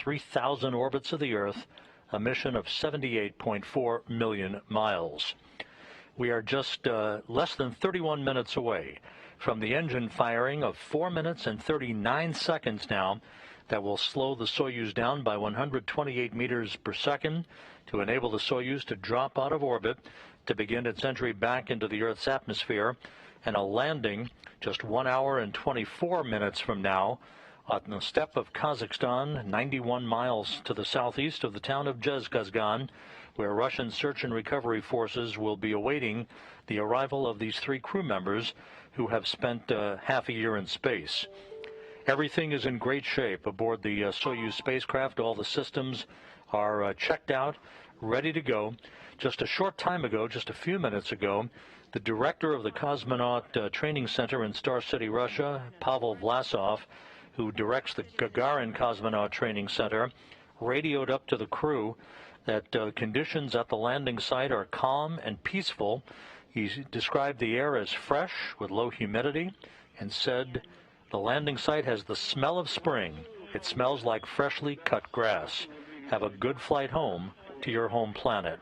3,000 orbits of the Earth, a mission of 78.4 million miles. We are just less than 31 minutes away from the engine firing of 4 minutes and 39 seconds now that will slow the Soyuz down by 128 meters per second to enable the Soyuz to drop out of orbit to begin its entry back into the Earth's atmosphere, and a landing just 1 hour and 24 minutes from now on the steppe of Kazakhstan, 91 miles to the southeast of the town of Dzhezkazgan, where Russian search and recovery forces will be awaiting the arrival of these 3 crew members who have spent half a year in space. Everything is in great shape aboard the Soyuz spacecraft. All the systems are checked out, ready to go. Just a short time ago, just a few minutes ago, the director of the Cosmonaut Training Center in Star City, Russia, Pavel Vlasov, who directs the Gagarin Cosmonaut Training Center, radioed up to the crew that conditions at the landing site are calm and peaceful. He described the air as fresh with low humidity and said, "The landing site has the smell of spring. It smells like freshly cut grass. Have a good flight home to your home planet."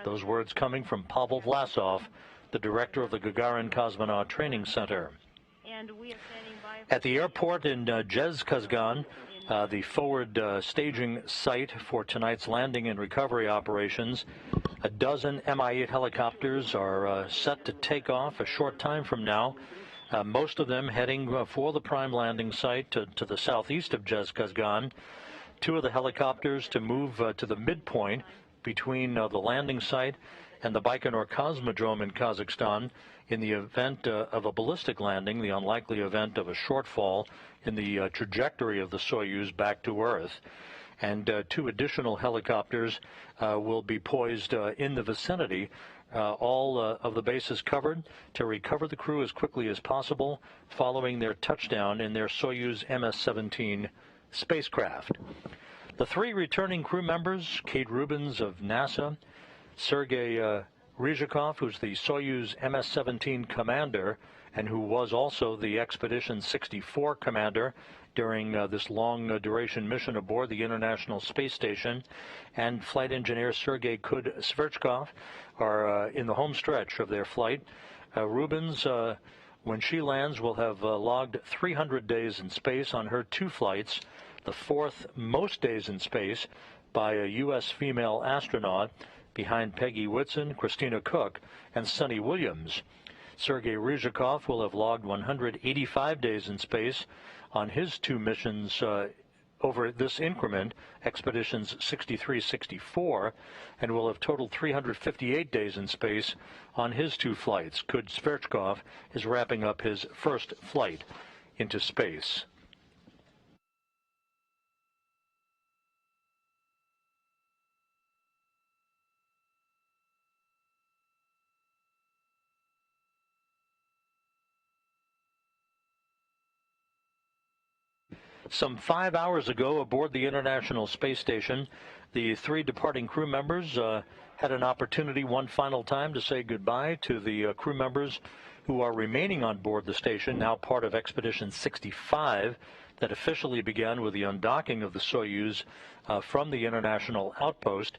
Those words coming from Pavel Vlasov, the director of the Gagarin Cosmonaut Training Center. At the airport in Dzhezkazgan, the forward staging site for tonight's landing and recovery operations, a dozen Mi-8 helicopters are set to take off a short time from now. Most of them heading for the prime landing site to the southeast of Dzhezkazgan. 2 of the helicopters to move to the midpoint between the landing site and the Baikonur Cosmodrome in Kazakhstan in the event of a ballistic landing, the unlikely event of a shortfall in the trajectory of the Soyuz back to Earth. And 2 additional helicopters will be poised in the vicinity. All of the bases covered to recover the crew as quickly as possible following their touchdown in their Soyuz MS-17 spacecraft. The 3 returning crew members, Kate Rubins of NASA, Sergey Ryzhikov, who's the Soyuz MS-17 commander and who was also the Expedition 64 commander during this long-duration mission aboard the International Space Station, and flight engineer Sergey Kud-Sverchkov are in the home stretch of their flight. Rubins, when she lands, will have logged 300 days in space on her 2 flights, the 4th most days in space by a U.S. female astronaut, behind Peggy Whitson, Christina Cook, and Sunny Williams. Sergey Ryzhikov will have logged 185 days in space on his 2 missions over this increment, Expeditions 63-64, and will have totaled 358 days in space on his 2 flights. Kud-Sverchkov is wrapping up his first flight into space. Some 5 hours ago, aboard the International Space Station, the 3 departing crew members had an opportunity one final time to say goodbye to the crew members who are remaining on board the station, now part of Expedition 65, that officially began with the undocking of the Soyuz from the international outpost.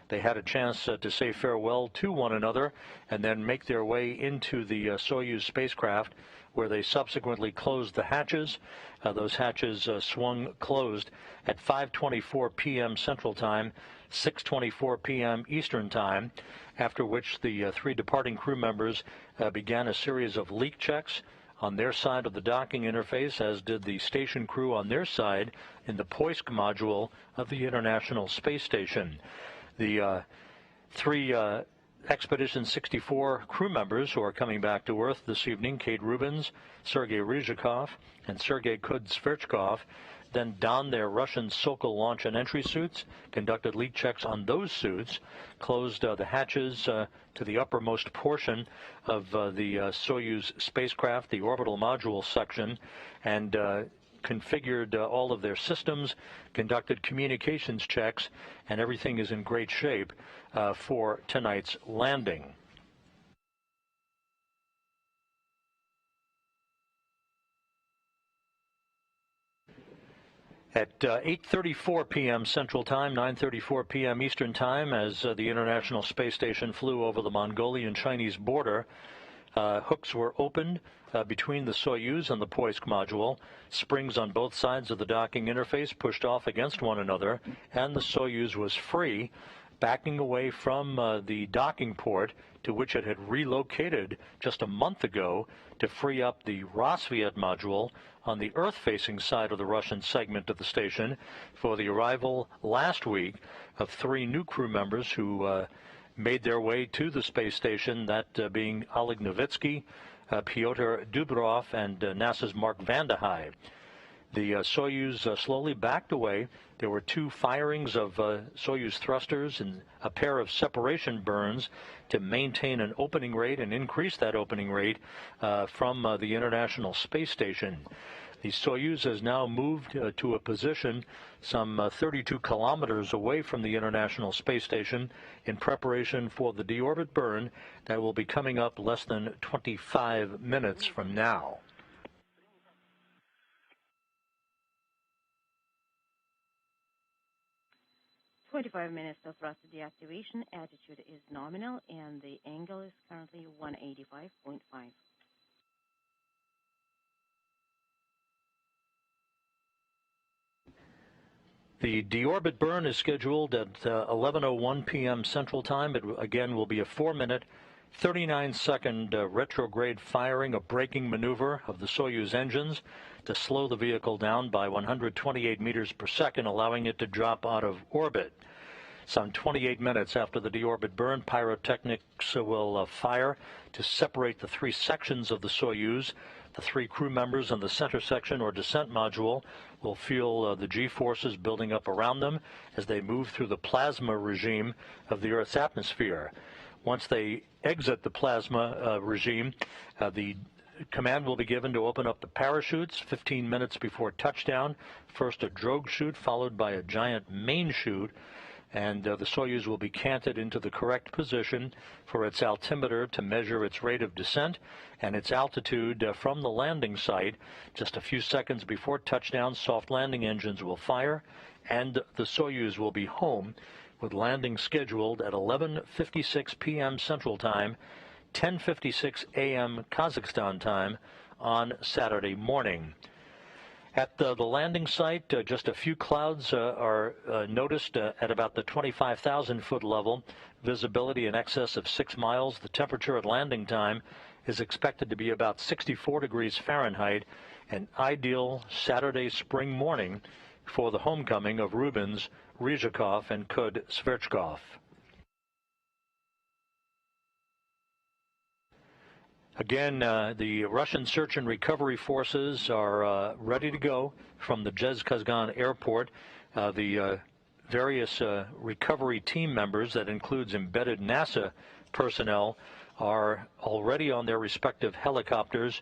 They had a chance to say farewell to one another and then make their way into the Soyuz spacecraft, where they subsequently closed the hatches. Those hatches swung closed at 5:24 p.m. Central Time, 6:24 p.m. Eastern Time, after which the 3 departing crew members began a series of leak checks on their side of the docking interface, as did the station crew on their side in the Poisk module of the International Space Station. The 3 Expedition 64 crew members who are coming back to Earth this evening, Kate Rubins, Sergey Ryzhikov, and Sergey Kud-Sverchkov, then donned their Russian Sokol launch and entry suits, conducted leak checks on those suits, closed the hatches to the uppermost portion of the Soyuz spacecraft, the orbital module section, and configured all of their systems, conducted communications checks, and everything is in great shape for tonight's landing. At 8:34 p.m. Central Time, 9:34 p.m. Eastern Time, as the International Space Station flew over the Mongolian-Chinese border, hooks were opened between the Soyuz and the Poisk module. Springs on both sides of the docking interface pushed off against one another, and the Soyuz was free, backing away from the docking port to which it had relocated just a month ago to free up the Rosviet module on the Earth-facing side of the Russian segment of the station for the arrival last week of 3 new crew members who made their way to the space station, that being Oleg Novitsky, Pyotr Dubrov, and NASA's Mark Vande Hei. The Soyuz slowly backed away. There were 2 firings of Soyuz thrusters and a pair of separation burns to maintain an opening rate and increase that opening rate from the International Space Station. The Soyuz has now moved to a position some 32 kilometers away from the International Space Station in preparation for the deorbit burn that will be coming up less than 25 minutes from now. "25 minutes of thrust deactivation. Attitude is nominal, and the angle is currently 185.5. The deorbit burn is scheduled at 11:01 p.m. Central Time. It again will be a 4-minute, 39-second retrograde firing, a braking maneuver of the Soyuz engines to slow the vehicle down by 128 meters per second, allowing it to drop out of orbit. Some 28 minutes after the deorbit burn, pyrotechnics will fire to separate the 3 sections of the Soyuz. The 3 crew members in the center section or descent module will feel the G-forces building up around them as they move through the plasma regime of the Earth's atmosphere. Once they exit the plasma regime, the command will be given to open up the parachutes 15 minutes before touchdown. First a drogue chute, followed by a giant main chute, and the Soyuz will be canted into the correct position for its altimeter to measure its rate of descent and its altitude from the landing site. Just a few seconds before touchdown, soft landing engines will fire, and the Soyuz will be home, with landing scheduled at 11:56 p.m. Central Time, 10:56 a.m. Kazakhstan time on Saturday morning. At the landing site, just a few clouds are noticed at about the 25,000-foot level, visibility in excess of 6 miles. The temperature at landing time is expected to be about 64 degrees Fahrenheit, an ideal Saturday spring morning for the homecoming of Rubins, Ryzhikov, and Kud-Sverchkov. Again, the Russian search and recovery forces are ready to go from the Dzhezkazgan airport. The various recovery team members, that includes embedded NASA personnel, are already on their respective helicopters.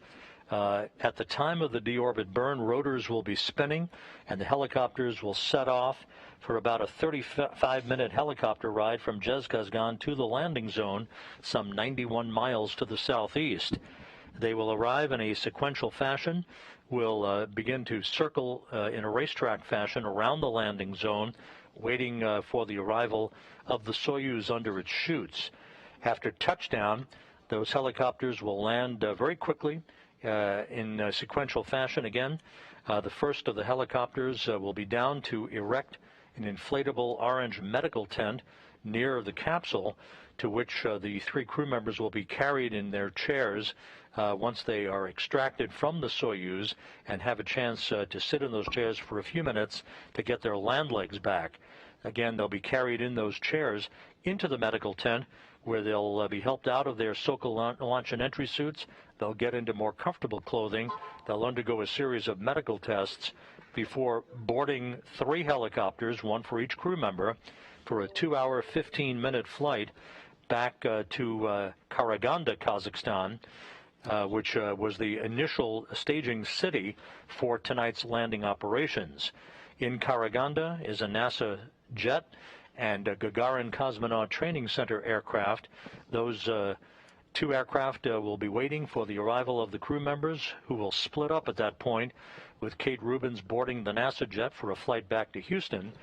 At the time of the deorbit burn, rotors will be spinning, and the helicopters will set off for about a 35-minute helicopter ride from Dzhezkazgan to the landing zone, some 91 miles to the southeast. They will arrive in a sequential fashion, will begin to circle in a racetrack fashion around the landing zone, waiting for the arrival of the Soyuz under its chutes. After touchdown, those helicopters will land very quickly in sequential fashion again. The first of the helicopters will be down to erect an inflatable orange medical tent near the capsule, to which the 3 crew members will be carried in their chairs once they are extracted from the Soyuz and have a chance to sit in those chairs for a few minutes to get their land legs back. Again, they'll be carried in those chairs into the medical tent, where they'll be helped out of their so-called launch and entry suits. They'll get into more comfortable clothing. They'll undergo a series of medical tests before boarding 3 helicopters, 1 for each crew member, for a 2-hour, 15-minute flight back to Karaganda, Kazakhstan, which was the initial staging city for tonight's landing operations. In Karaganda is a NASA jet and a Gagarin Cosmonaut Training Center aircraft. Those 2 aircraft will be waiting for the arrival of the crew members, who will split up at that point, with Kate Rubins boarding the NASA jet for a flight back to Houston,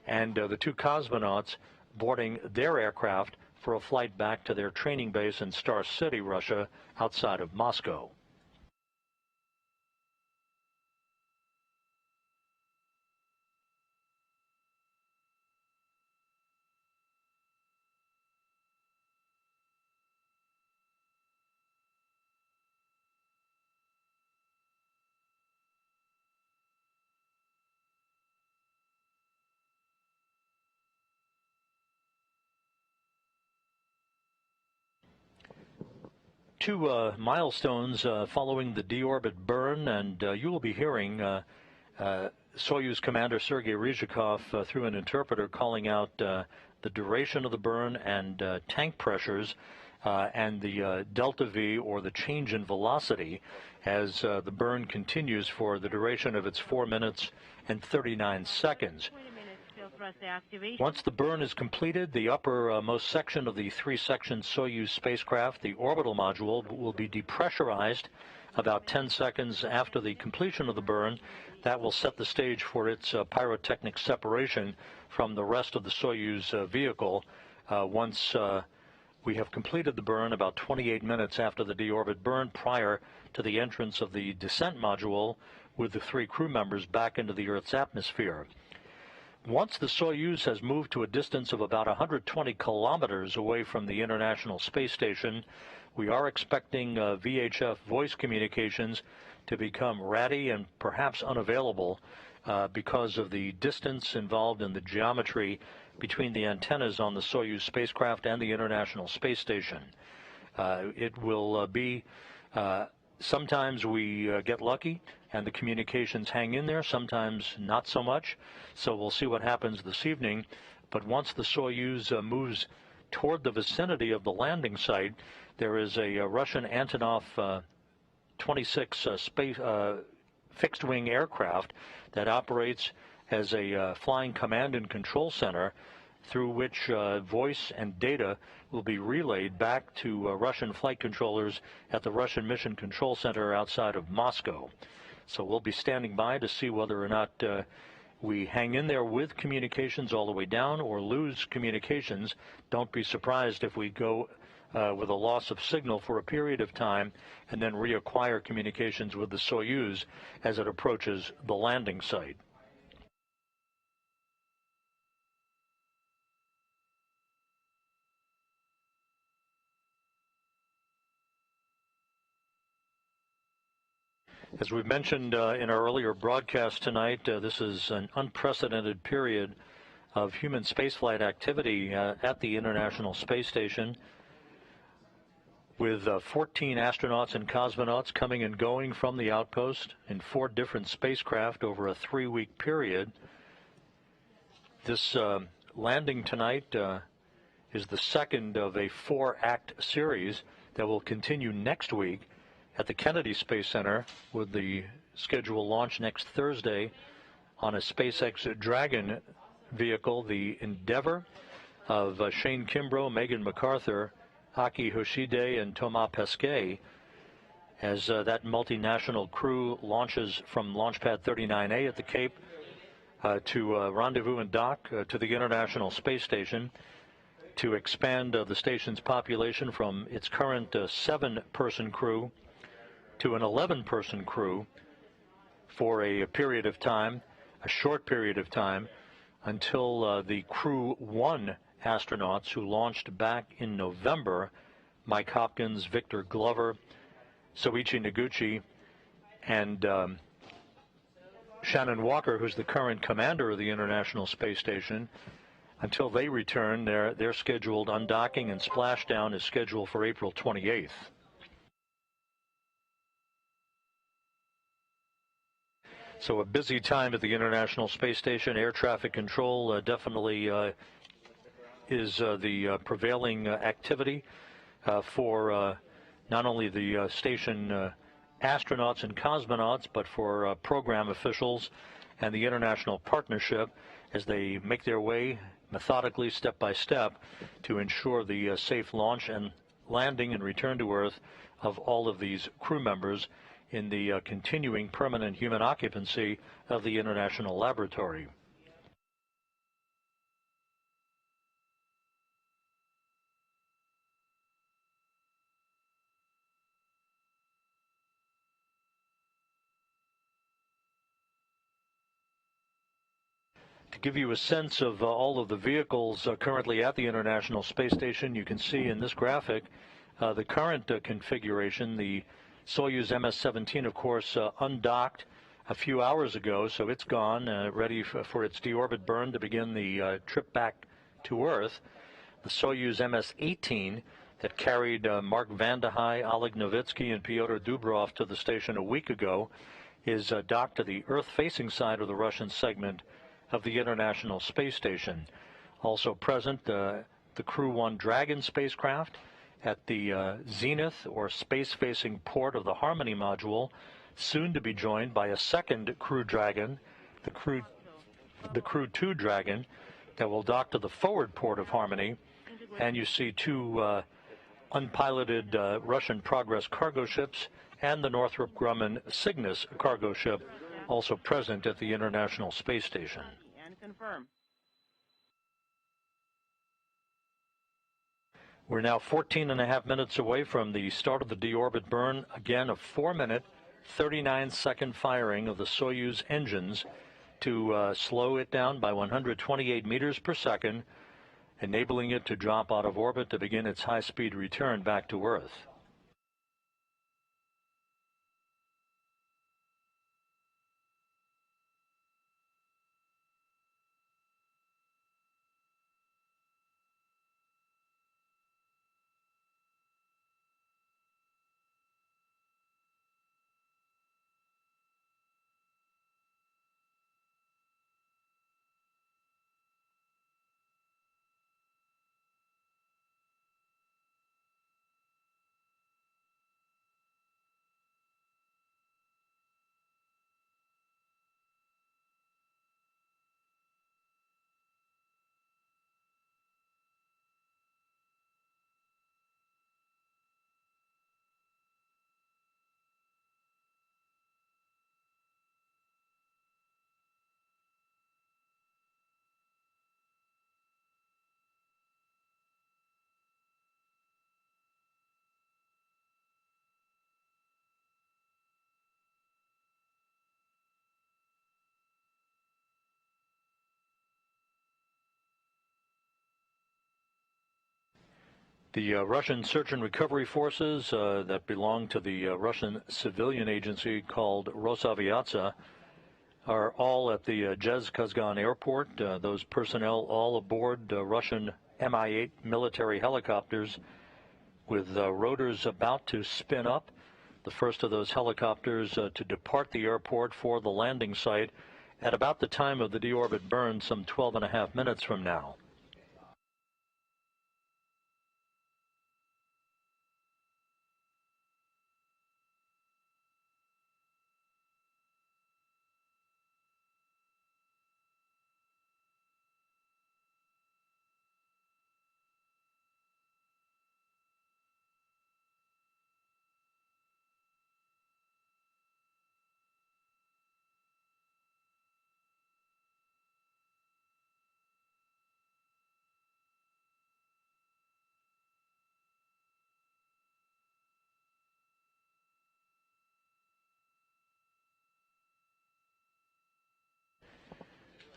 and the two cosmonauts boarding their aircraft for a flight back to their training base in Star City, Russia, outside of Moscow. Two milestones following the deorbit burn, and you will be hearing Soyuz commander Sergey Ryzhikov through an interpreter calling out the duration of the burn and tank pressures and the delta V, or the change in velocity, as the burn continues for the duration of its 4 minutes and 39 seconds. Once the burn is completed, the uppermost section of the three-section Soyuz spacecraft, the orbital module, will be depressurized about 10 seconds after the completion of the burn. That will set the stage for its pyrotechnic separation from the rest of the Soyuz vehicle once we have completed the burn about 28 minutes after the deorbit burn, prior to the entrance of the descent module with the three crew members back into the Earth's atmosphere. Once the Soyuz has moved to a distance of about 120 kilometers away from the International Space Station, we are expecting VHF voice communications to become ratty and perhaps unavailable because of the distance involved in the geometry between the antennas on the Soyuz spacecraft and the International Space Station. It will be sometimes we get lucky and the communications hang in there, sometimes not so much. So we'll see what happens this evening. But once the Soyuz moves toward the vicinity of the landing site, there is a Russian Antonov 26 fixed-wing aircraft that operates as a flying command and control center, through which voice and data will be relayed back to Russian flight controllers at the Russian Mission Control Center outside of Moscow. So we'll be standing by to see whether or not we hang in there with communications all the way down or lose communications. Don't be surprised if we go with a loss of signal for a period of time and then reacquire communications with the Soyuz as it approaches the landing site. As we've mentioned in our earlier broadcast tonight, this is an unprecedented period of human spaceflight activity at the International Space Station, with 14 astronauts and cosmonauts coming and going from the outpost in 4 different spacecraft over a 3-week period. This landing tonight is the second of a 4-act series that will continue next week at the Kennedy Space Center, with the scheduled launch next Thursday on a SpaceX Dragon vehicle, the Endeavour, of Shane Kimbrough, Megan MacArthur, Aki Hoshide, and Thomas Pesquet, as that multinational crew launches from Launch Pad 39A at the Cape to rendezvous and dock to the International Space Station, to expand the station's population from its current 7-person crew to an 11-person crew for a period of time, a short period of time, until the Crew 1 astronauts who launched back in November, Mike Hopkins, Victor Glover, Soichi Noguchi, and Shannon Walker, who's the current commander of the International Space Station, until they return. Their scheduled undocking and splashdown is scheduled for April 28th. So a busy time at the International Space Station. Air traffic control definitely is the prevailing activity for not only the station astronauts and cosmonauts, but for program officials and the international partnership as they make their way methodically, step by step, to ensure the safe launch and landing and return to Earth of all of these crew members in the continuing permanent human occupancy of the International Laboratory. To give you a sense of all of the vehicles currently at the International Space Station, you can see in this graphic the current configuration. The Soyuz MS-17, of course, undocked a few hours ago, so it's gone, ready for its deorbit burn to begin the trip back to Earth. The Soyuz MS-18 that carried Mark Vande Hei, Oleg Novitsky, and Pyotr Dubrov to the station a week ago is docked to the Earth-facing side of the Russian segment of the International Space Station. Also present, the Crew 1 Dragon spacecraft at the zenith or space-facing port of the Harmony module, soon to be joined by a second Crew Dragon, the Crew 2 Dragon, that will dock to the forward port of Harmony. And you see two unpiloted Russian Progress cargo ships and the Northrop Grumman Cygnus cargo ship also present at the International Space Station. And confirm. We're now 14.5 minutes away from the start of the deorbit burn. Again, a 4-minute, 39-second firing of the Soyuz engines to slow it down by 128 meters per second, enabling it to drop out of orbit to begin its high-speed return back to Earth. The Russian search and recovery forces that belong to the Russian civilian agency called Rosaviatsia are all at the Dzhezkazgan airport. Those personnel all aboard Russian Mi-8 military helicopters with rotors about to spin up. The first of those helicopters to depart the airport for the landing site at about the time of the deorbit burn, some 12.5 minutes from now.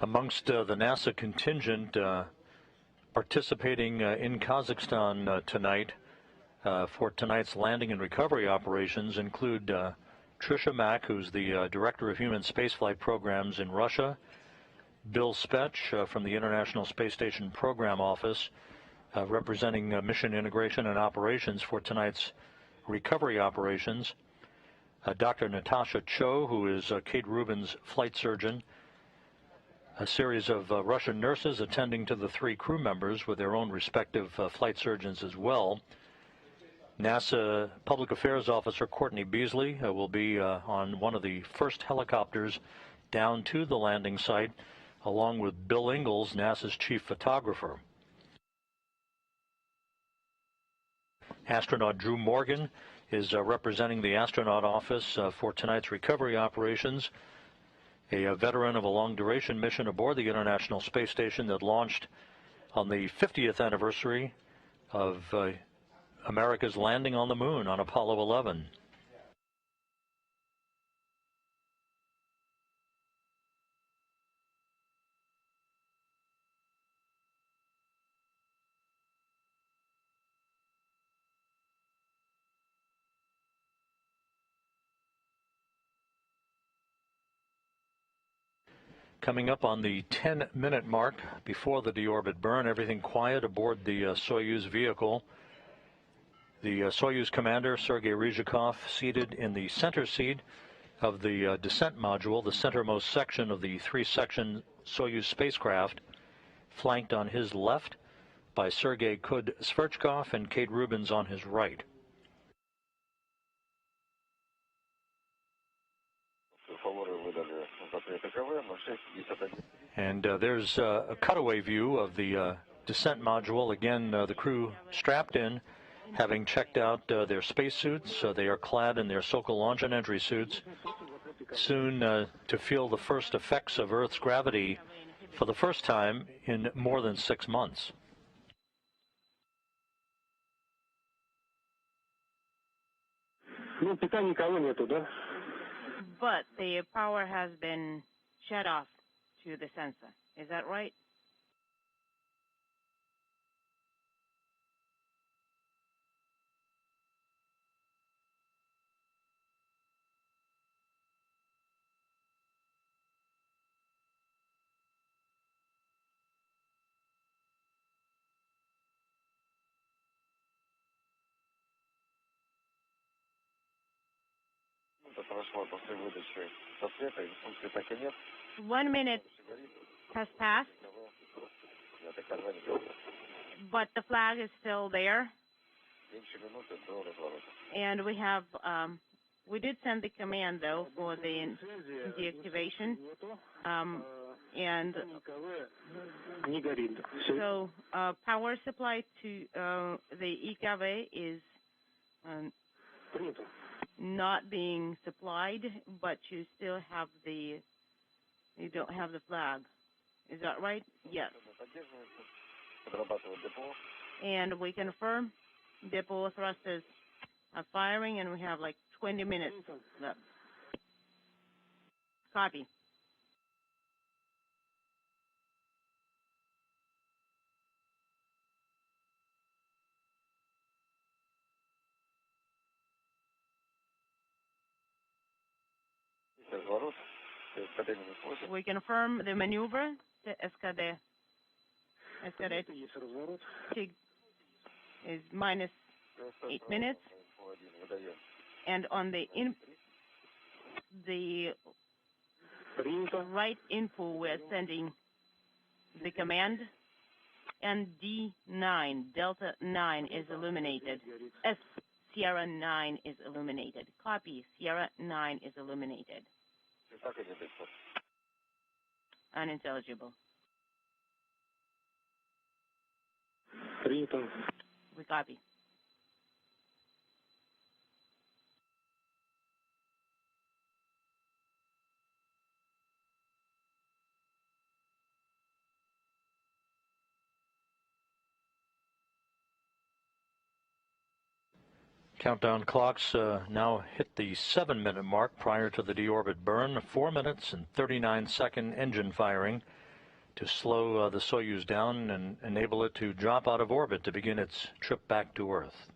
Amongst the NASA contingent participating in Kazakhstan tonight for tonight's landing and recovery operations include Tricia Mack, who's the Director of Human Spaceflight Programs in Russia, Bill Spetch from the International Space Station Program Office, representing mission integration and operations for tonight's recovery operations, Dr. Natasha Cho, who is Kate Rubins' flight surgeon, a series of Russian nurses attending to the 3 crew members with their own respective flight surgeons as well. NASA Public Affairs Officer Courtney Beasley will be on one of the first helicopters down to the landing site, along with Bill Ingalls, NASA's chief photographer. Astronaut Drew Morgan is representing the astronaut office for tonight's recovery operations. A veteran of a long-duration mission aboard the International Space Station that launched on the 50th anniversary of America's landing on the moon on Apollo 11. Coming up on the 10-minute mark before the deorbit burn, everything quiet aboard the Soyuz vehicle. The Soyuz commander, Sergey Ryzhikov, seated in the center seat of the descent module, the centermost section of the three-section Soyuz spacecraft, flanked on his left by Sergey Kud-Sverchkov and Kate Rubins on his right. And there's a cutaway view of the descent module. Again, the crew strapped in, having checked out their spacesuits. They are clad in their Sokol launch and entry suits, soon to feel the first effects of Earth's gravity for the first time in more than 6 months. But the power has been shut off to the sensor. Is that right? One minute has passed, but the flag is still there. And we did send the command, though, for the deactivation. And so power supply to the EKV is not being supplied, but you still have you don't have the flag. Is that right? Yes. And we confirm depot thrusters are firing, and we have like 20 minutes left. Copy. We confirm the maneuver, the SKD. SKD is minus 8 minutes. And on the right info, we're sending the command, and D9, Delta 9 is illuminated. Sierra 9 is illuminated. Copy, Sierra 9 is illuminated. Unintelligible. We copy. Countdown clocks now hit the 7-minute mark prior to the deorbit burn. 4 minutes and 39-second engine firing to slow the Soyuz down and enable it to drop out of orbit to begin its trip back to Earth.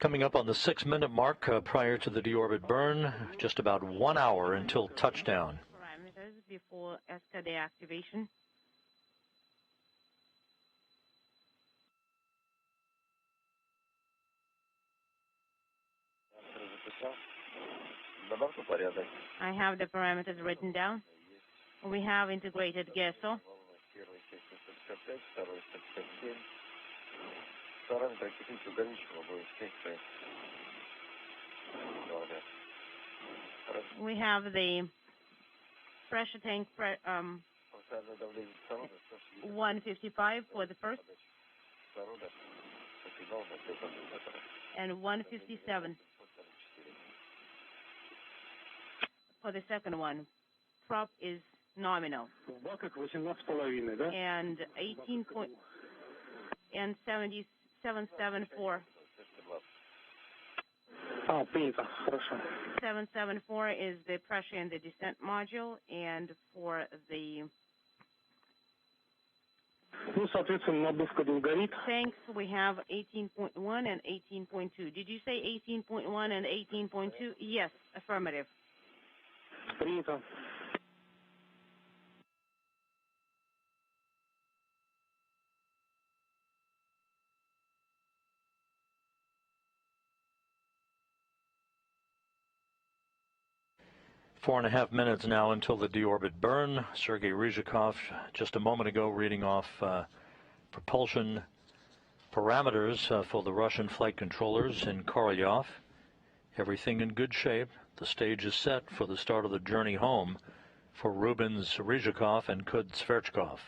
Coming up on the 6-minute mark prior to the deorbit burn, just about 1 hour until touchdown. Parameters before ESCA deactivation. I have the parameters written down. We have integrated GESO. We have the pressure tank 155 for the first and 157 for the second one. Prop is nominal. And 774. 774 is the pressure in the descent module, and for the tanks we have 18.1 and 18.2. Did you say 18.1 and 18.2? Yes, affirmative. 4.5 minutes now until the deorbit burn. Sergey Ryzhikov just a moment ago reading off propulsion parameters for the Russian flight controllers in Korolyov. Everything in good shape. The stage is set for the start of the journey home for Rubins, Ryzhikov, and Kud-Sverchkov.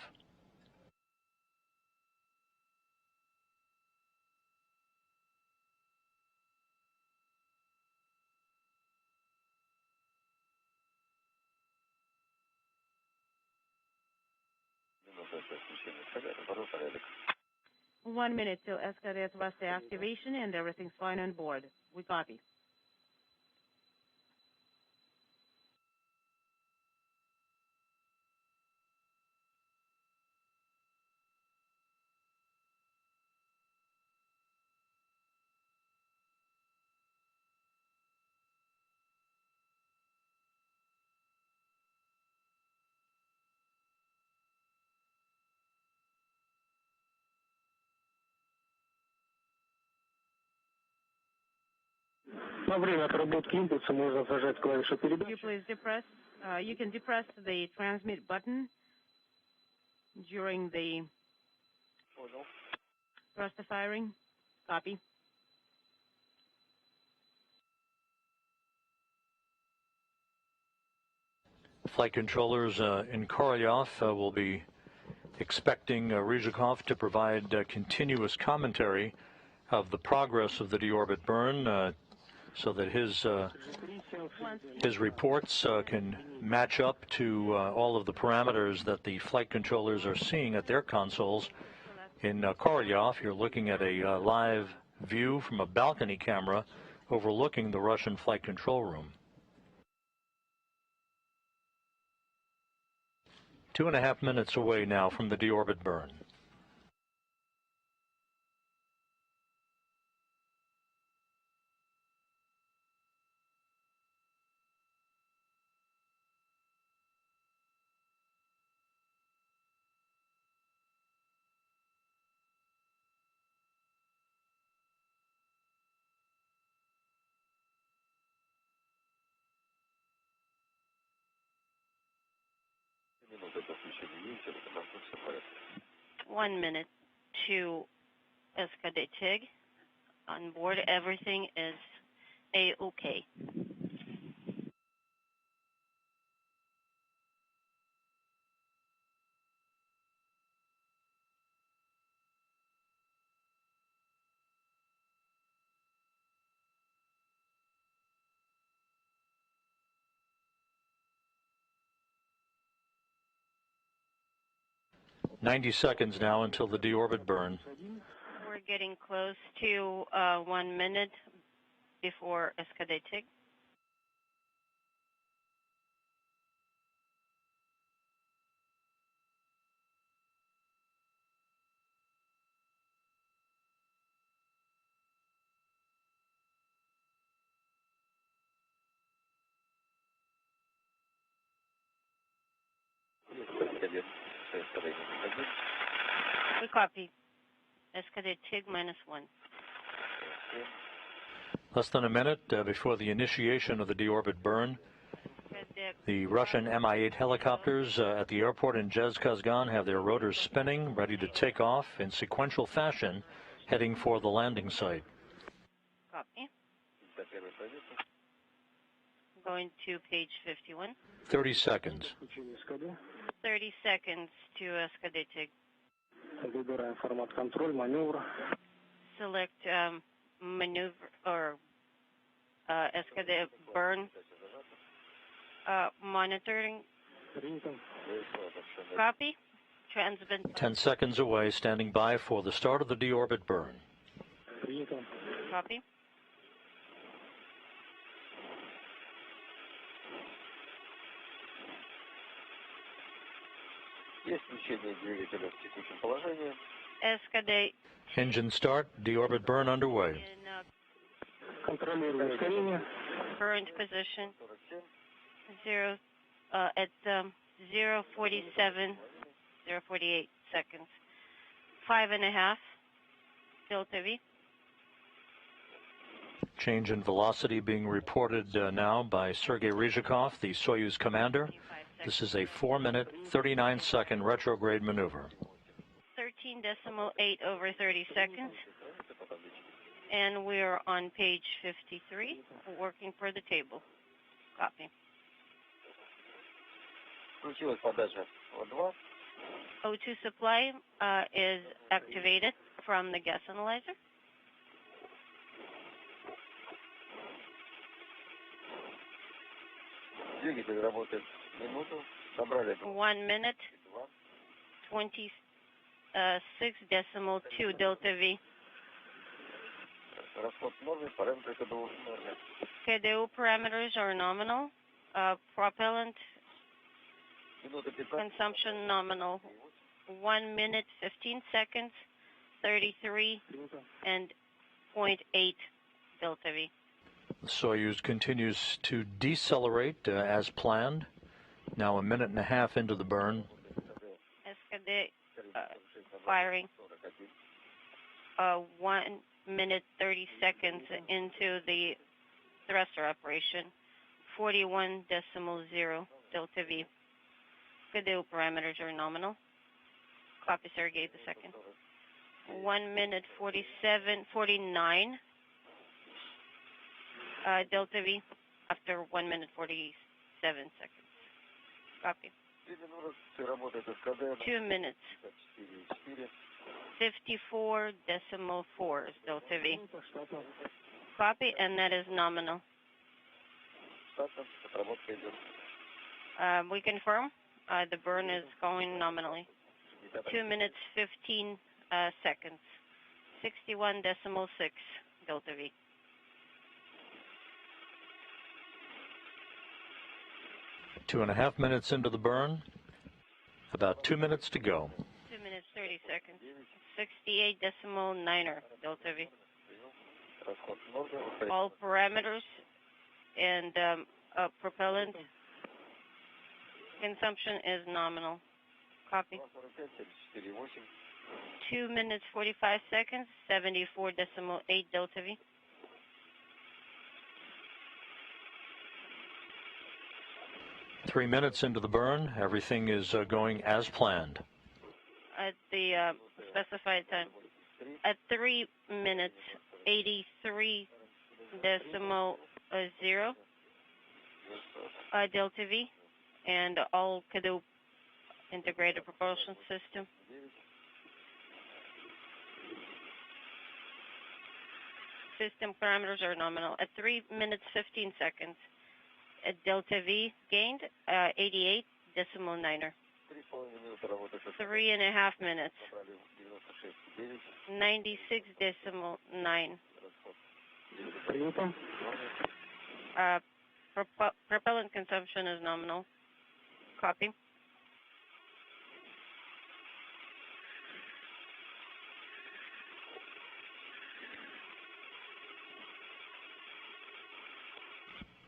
One minute till ESCA activation and everything's fine on board. We copy. You please depress. You can depress the transmit button during the thruster firing. Copy. Flight controllers in Korolyov will be expecting Ryzhikov to provide continuous commentary of the progress of the deorbit burn so that his reports can match up to all of the parameters that the flight controllers are seeing at their consoles. In Korolyov, you're looking at a live view from a balcony camera overlooking the Russian flight control room. 2.5 minutes away now from the deorbit burn. One minute to ESCA on board. Everything is A-OK. Ninety seconds now until the deorbit burn. We're getting close to 1 minute before ESCA. We copy. Escadate TIG -1. Less than a minute before the initiation of the deorbit burn, the Russian Mi-8 helicopters at the airport in Dzhezkazgan have their rotors spinning, ready to take off in sequential fashion, heading for the landing site. Copy. Going to page 51. 30 seconds. 30 seconds to Escadate TIG. Select maneuver or Escadate burn. Monitoring. Copy. Transmit. 10 seconds away, standing by for the start of the deorbit burn. Copy. Escadate. Engine start, deorbit burn underway. In current position. At 0:47, 0:48 seconds. 5.5. Delta V. Change in velocity being reported now by Sergey Ryzhikov, the Soyuz commander. This is a 4-minute, 39-second retrograde maneuver. 13.8 over 30 seconds. And we're on page 53, working for the table. Copy. O2 supply is activated from the gas analyzer. One minute, 26.2 Delta V. KDU parameters are nominal. Propellant consumption nominal. 1 minute, 15 seconds, 33 and 0.8 Delta V. The Soyuz continues to decelerate as planned. Now a minute and a half into the burn. Escadate firing. 1 minute, 30 seconds into the thruster operation. 41.0 Delta V. KDU parameters are nominal. Copy, Sergey the second. 1 minute, 49 Delta V after 1 minute, 47 seconds. Copy. 2 minutes. 54.4 Delta V. Copy, and that is nominal. We confirm the burn is going nominally. 2 minutes, 15 seconds. 61.6 Delta V. Two and a half minutes into the burn. About 2 minutes to go. 2 minutes, 30 seconds. 68.9 Delta V. All parameters and propellant consumption is nominal. Copy. 2 minutes, 45 seconds. 74.8 Delta V. Three minutes into the burn, everything is going as planned. At the specified time. At 3 minutes, 83.0 Delta V, and all KDU integrated propulsion system. System parameters are nominal. At 3 minutes, 15 seconds. Delta V gained 88.9. 3.5 minutes. 96.9. Propellant consumption is nominal. Copy.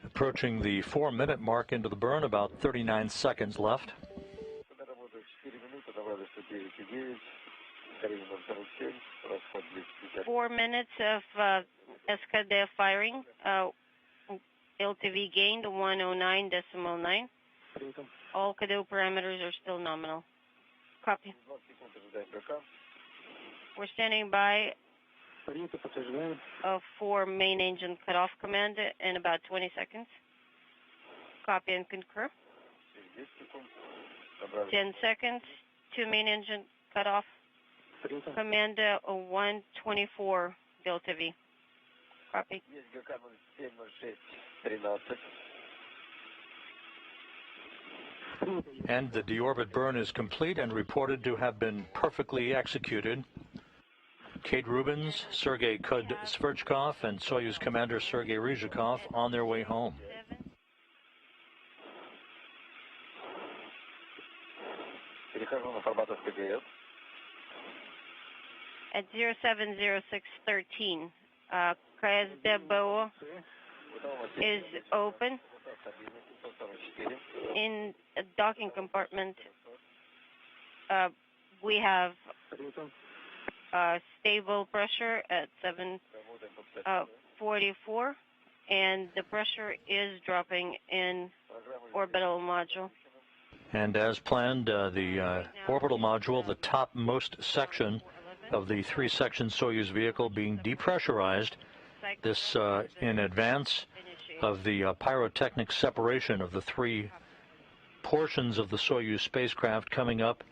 Approaching the 4-minute mark into the burn, about 39 seconds left. 4 minutes of SKD firing. LTV gained 109.9. All CADO parameters are still nominal. Copy. We're standing by for main engine cutoff command in about 20 seconds. Copy and concur. 10 seconds to main engine cutoff. Command 124 Delta V. Copy. And the deorbit burn is complete and reported to have been perfectly executed. Kate Rubins, Sergey Kud-Sverchkov, and Soyuz Commander Sergey Ryzhikov on their way home. At 070613, KSDBO is open. In a docking compartment, we have stable pressure at 744, and the pressure is dropping in orbital module. And as planned, the orbital module, the topmost section of the three-section Soyuz vehicle being depressurized, this in advance of the pyrotechnic separation of the three portions of the Soyuz spacecraft coming up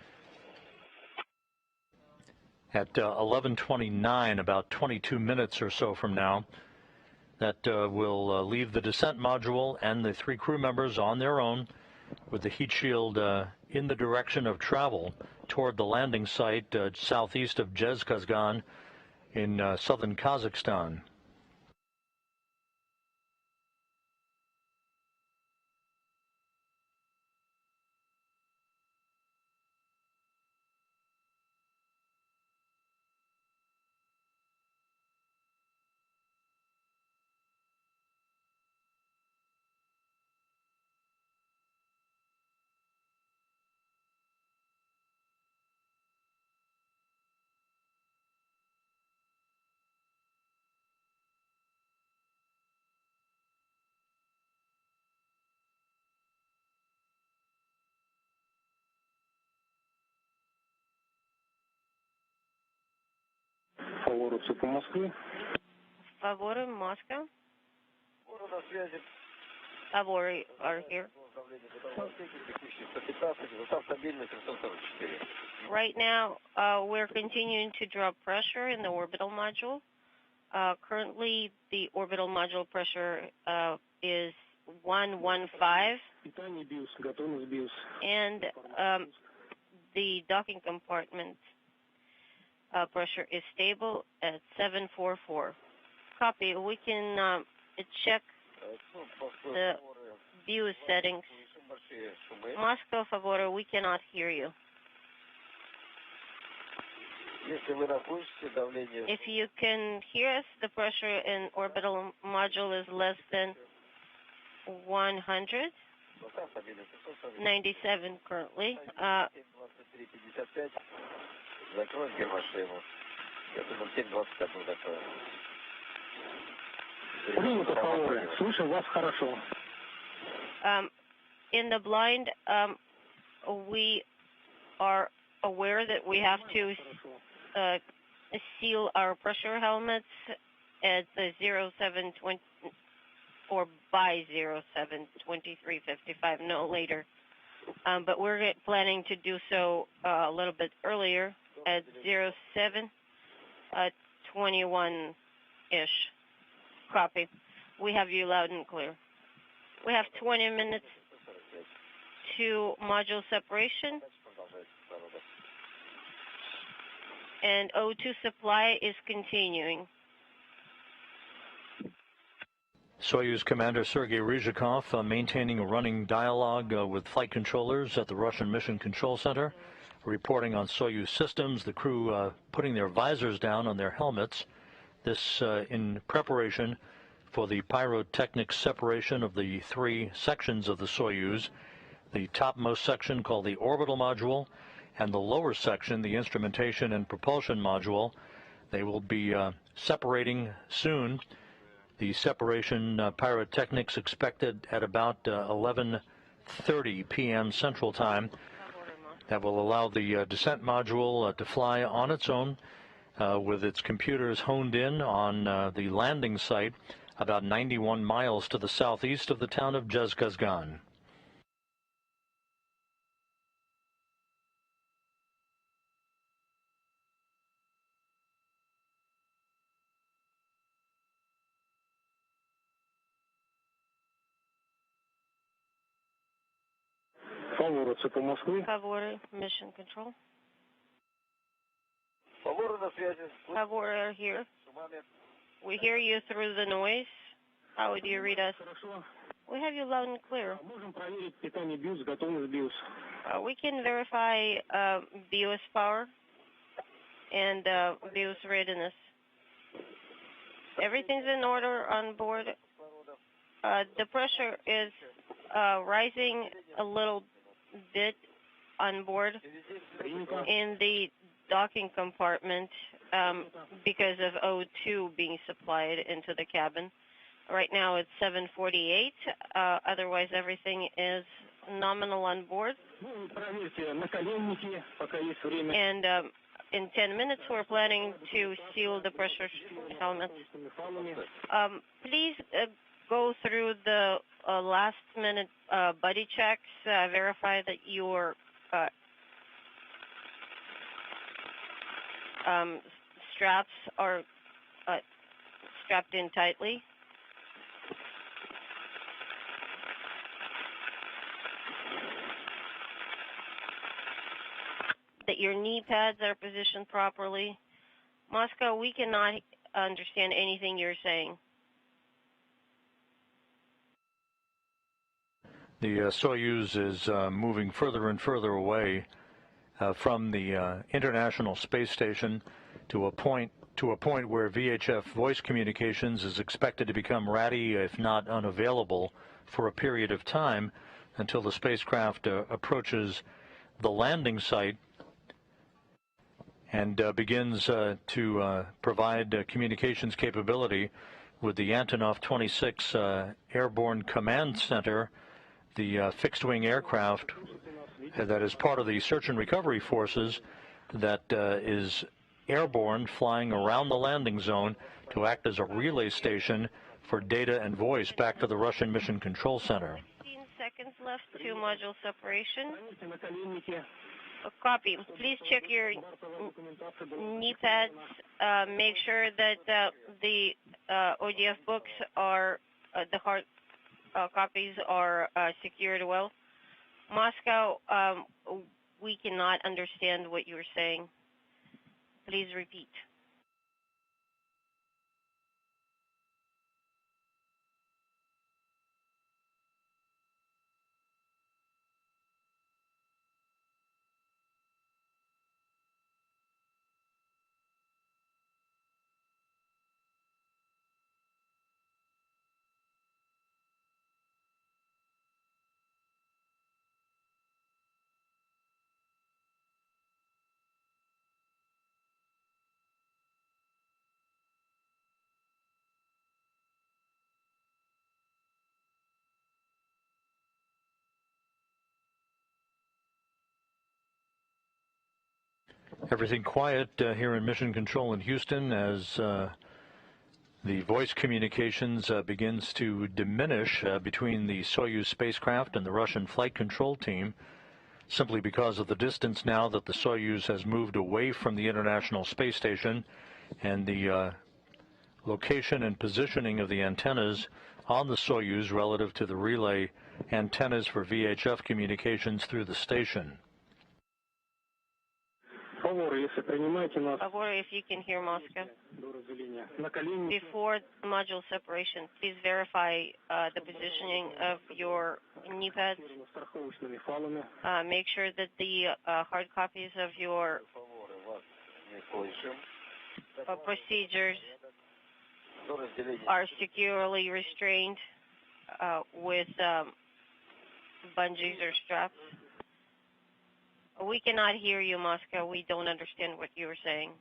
at 11:29, about 22 minutes or so from now. That will leave the descent module and the three crew members on their own with the heat shield in the direction of travel toward the landing site southeast of Dzhezkazgan in southern Kazakhstan. Favory Moscow. Favory are here. Right now, we're continuing to drop pressure in the orbital module. Currently, the orbital module pressure is 115, and the docking compartment pressure is stable at 744. Copy. We can check the view settings. Moscow, Favora, we cannot hear you. If you can hear us, the pressure in orbital module is less than 100. 97 currently. In the blind, we are aware that we have to seal our pressure helmets at the 0720 or by 072355, no later. But we're planning to do so a little bit earlier at 0721-ish. Copy. We have you loud and clear. We have 20 minutes to module separation. And O2 supply is continuing. Soyuz Commander Sergey Ryzhikov maintaining a running dialogue with flight controllers at the Russian Mission Control Center, reporting on Soyuz systems, the crew putting their visors down on their helmets. This in preparation for the pyrotechnic separation of the three sections of the Soyuz, the topmost section called the orbital module, and the lower section, the instrumentation and propulsion module, They will be separating soon. The separation pyrotechnics expected at about 11:30 p.m. Central Time. That will allow the descent module to fly on its own with its computers honed in on the landing site about 91 miles to the southeast of the town of Dzhezkazgan. Favorы, mission control. Favorы are here. We hear you through the noise. How do you read us? We have you loud and clear. We can verify BIOS power and BIOS readiness. Everything's in order on board. The pressure is rising a little bit on board in the docking compartment because of O2 being supplied into the cabin. Right now it's 7:48. Otherwise, everything is nominal on board. And in 10 minutes, we're planning to seal the pressure helmets. Please go through the last-minute buddy checks. Verify that your straps are strapped in tightly. That your knee pads are positioned properly. Moscow, we cannot understand anything you're saying. The Soyuz is moving further and further away from the International Space Station to a point where VHF voice communications is expected to become ratty, if not unavailable, for a period of time until the spacecraft approaches the landing site and begins to provide communications capability with the Antonov 26 Airborne Command Center, the fixed-wing aircraft that is part of the search and recovery forces that is airborne, flying around the landing zone to act as a relay station for data and voice back to the Russian Mission Control Center. 15 seconds left to module separation. Copy. Please check your knee pads. Make sure that the ODF books are, the hard copies are secured well. Moscow, we cannot understand what you're saying. Please repeat. Everything quiet here in Mission Control in Houston as the voice communications begins to diminish between the Soyuz spacecraft and the Russian flight control team, simply because of the distance now that the Soyuz has moved away from the International Space Station and the location and positioning of the antennas on the Soyuz relative to the relay antennas for VHF communications through the station. Favor, if you can hear Moscow. Before module separation, please verify the positioning of your knee pads. Make sure that the hard copies of your procedures are securely restrained with bungees or straps. We cannot hear you, Moscow. We don't understand what you are saying.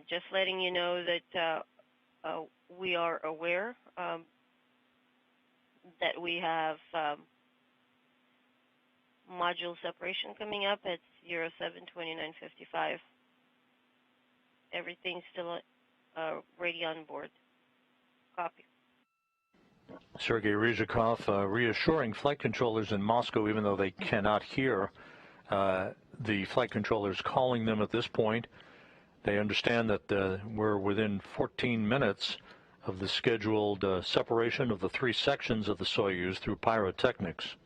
Just letting you know that we are aware that we have module separation coming up at 072955. Everything's still ready on board. Copy. Sergey Ryzhikov reassuring flight controllers in Moscow, even though they cannot hear the flight controllers calling them at this point. They understand that we're within 14 minutes of the scheduled separation of the three sections of the Soyuz through pyrotechnics.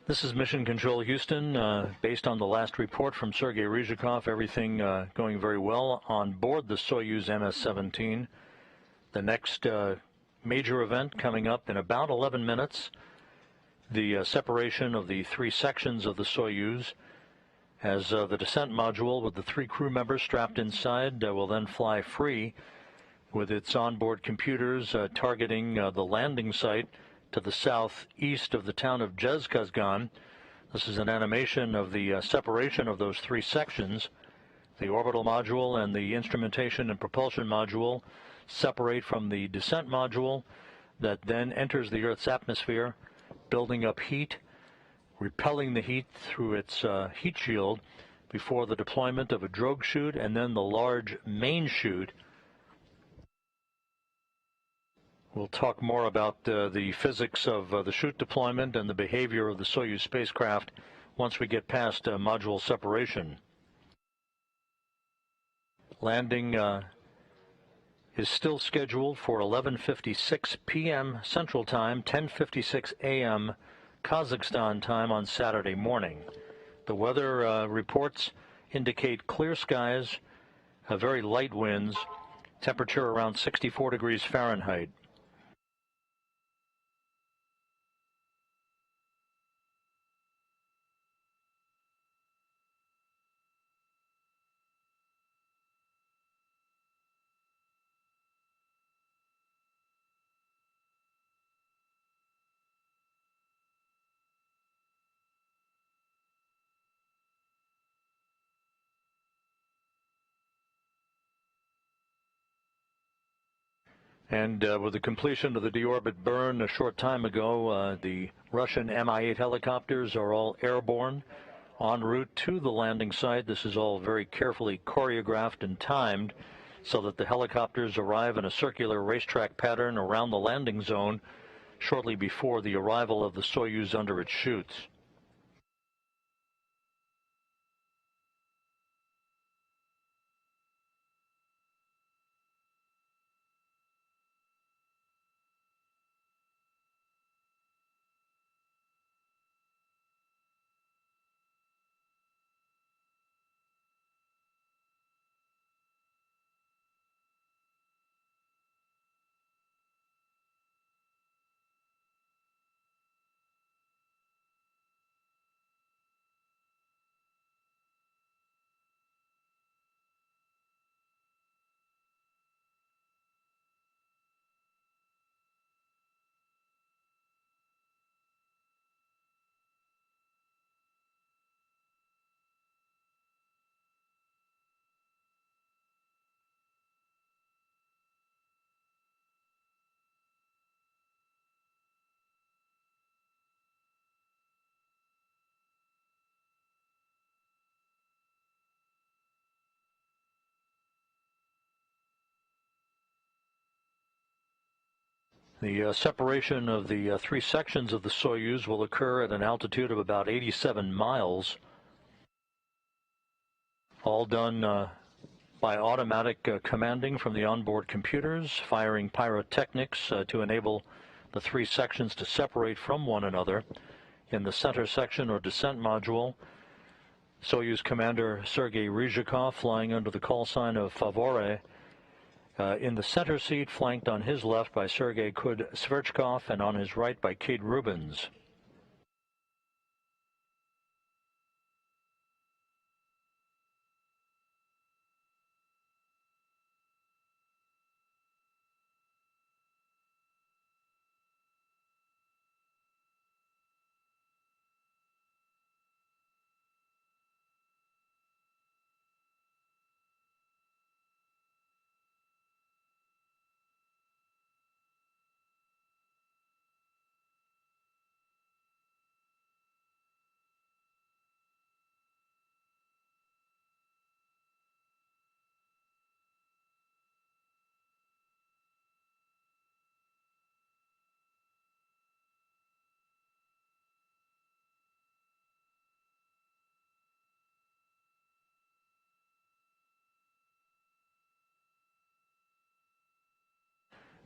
This is Mission Control Houston. Based on the last report from Sergey Ryzhikov, everything going very well on board the Soyuz MS-17. The next major event coming up in about 11 minutes, the separation of the three sections of the Soyuz, as the descent module with the three crew members strapped inside will then fly free with its onboard computers targeting the landing site to the southeast of the town of Dzhezkazgan. This is an animation of the separation of those three sections. The orbital module and the instrumentation and propulsion module separate from the descent module that then enters the Earth's atmosphere, building up heat, repelling the heat through its heat shield before the deployment of a drogue chute and then the large main chute. We'll talk more about the physics of the chute deployment and the behavior of the Soyuz spacecraft once we get past module separation. Landing is still scheduled for 11:56 p.m. Central Time, 10:56 a.m. Kazakhstan time on Saturday morning. The weather reports indicate clear skies, very light winds, temperature around 64 degrees Fahrenheit. And with the completion of the deorbit burn a short time ago, the Russian Mi-8 helicopters are all airborne en route to the landing site. This is all very carefully choreographed and timed so that the helicopters arrive in a circular racetrack pattern around the landing zone shortly before the arrival of the Soyuz under its chutes. The separation of the three sections of the Soyuz will occur at an altitude of about 87 miles, all done by automatic commanding from the onboard computers, firing pyrotechnics to enable the three sections to separate from one another. In the center section or descent module, Soyuz commander Sergey Ryzhikov flying under the call sign of Favore. In the center seat, flanked on his left by Sergey Kud-Sverchkov and on his right by Kate Rubins.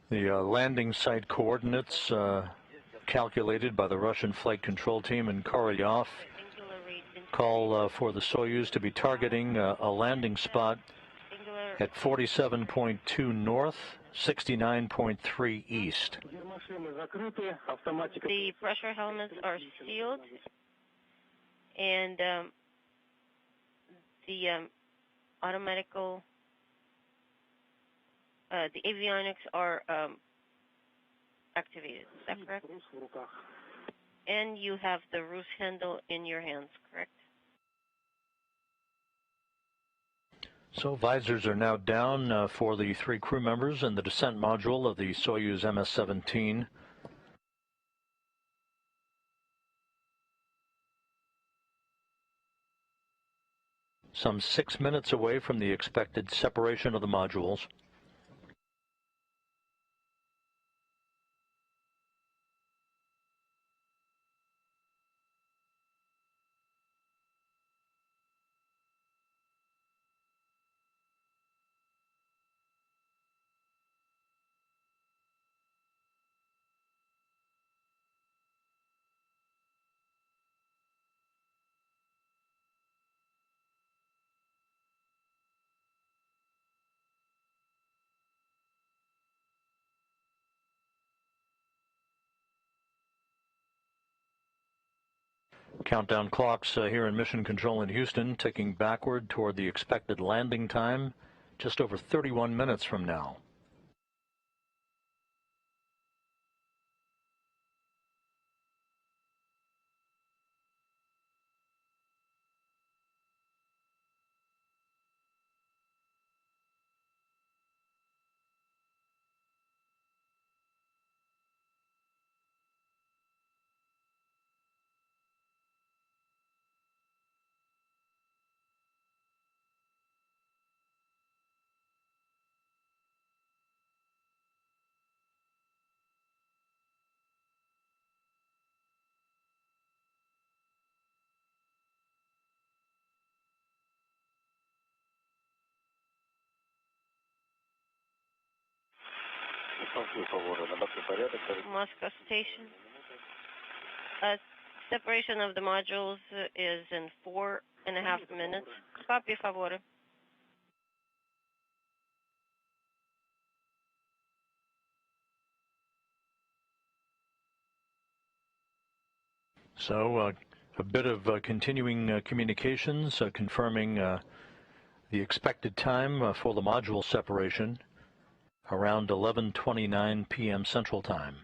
The landing site coordinates calculated by the Russian flight control team in Korolyov call for the Soyuz to be targeting a landing spot at 47.2 north, 69.3 east. The pressure helmets are sealed, and the the avionics are activated. Is that correct? And you have the Rus handle in your hands, correct? So visors are now down for the three crew members in the descent module of the Soyuz MS-17. Some 6 minutes away from the expected separation of the modules. Countdown clocks here in Mission Control in Houston ticking backward toward the expected landing time, just over 31 minutes from now. Moscow Station. Separation of the modules is in 4.5 minutes. Copy, favore. So a bit of continuing communications confirming the expected time for the module separation, around 11:29 p.m. Central Time.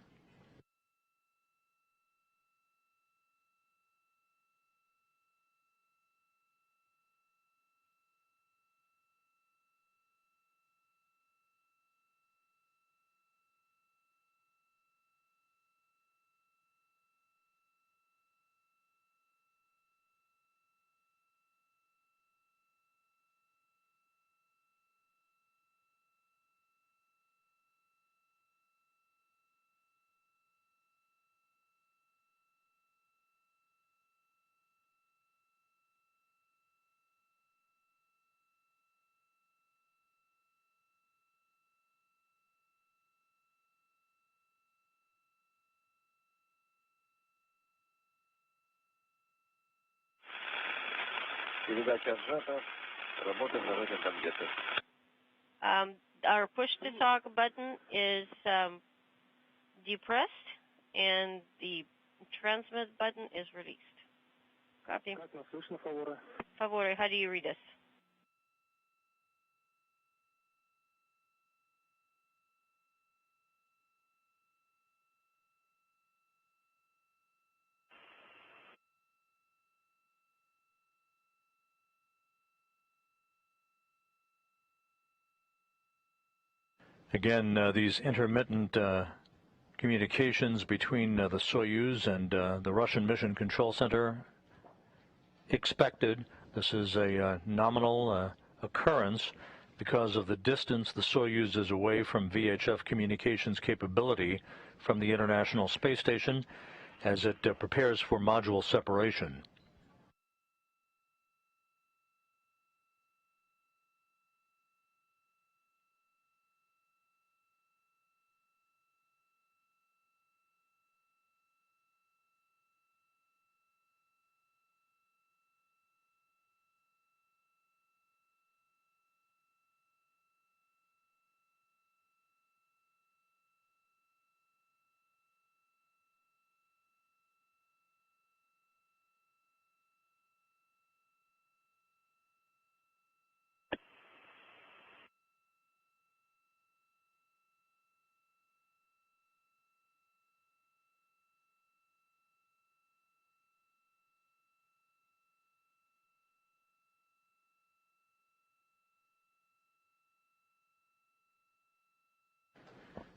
Our push to talk button is depressed, and the transmit button is released. Copy. Favore, how do you read us? Again, these intermittent communications between the Soyuz and the Russian Mission Control Center expected. This is a nominal occurrence because of the distance the Soyuz is away from VHF communications capability from the International Space Station as it prepares for module separation.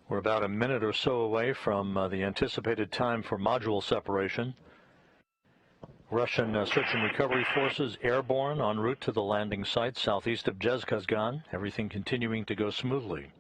We're about a minute or so away from the anticipated time for module separation. Russian search and recovery forces airborne en route to the landing site southeast of Dzhezkazgan, everything continuing to go smoothly.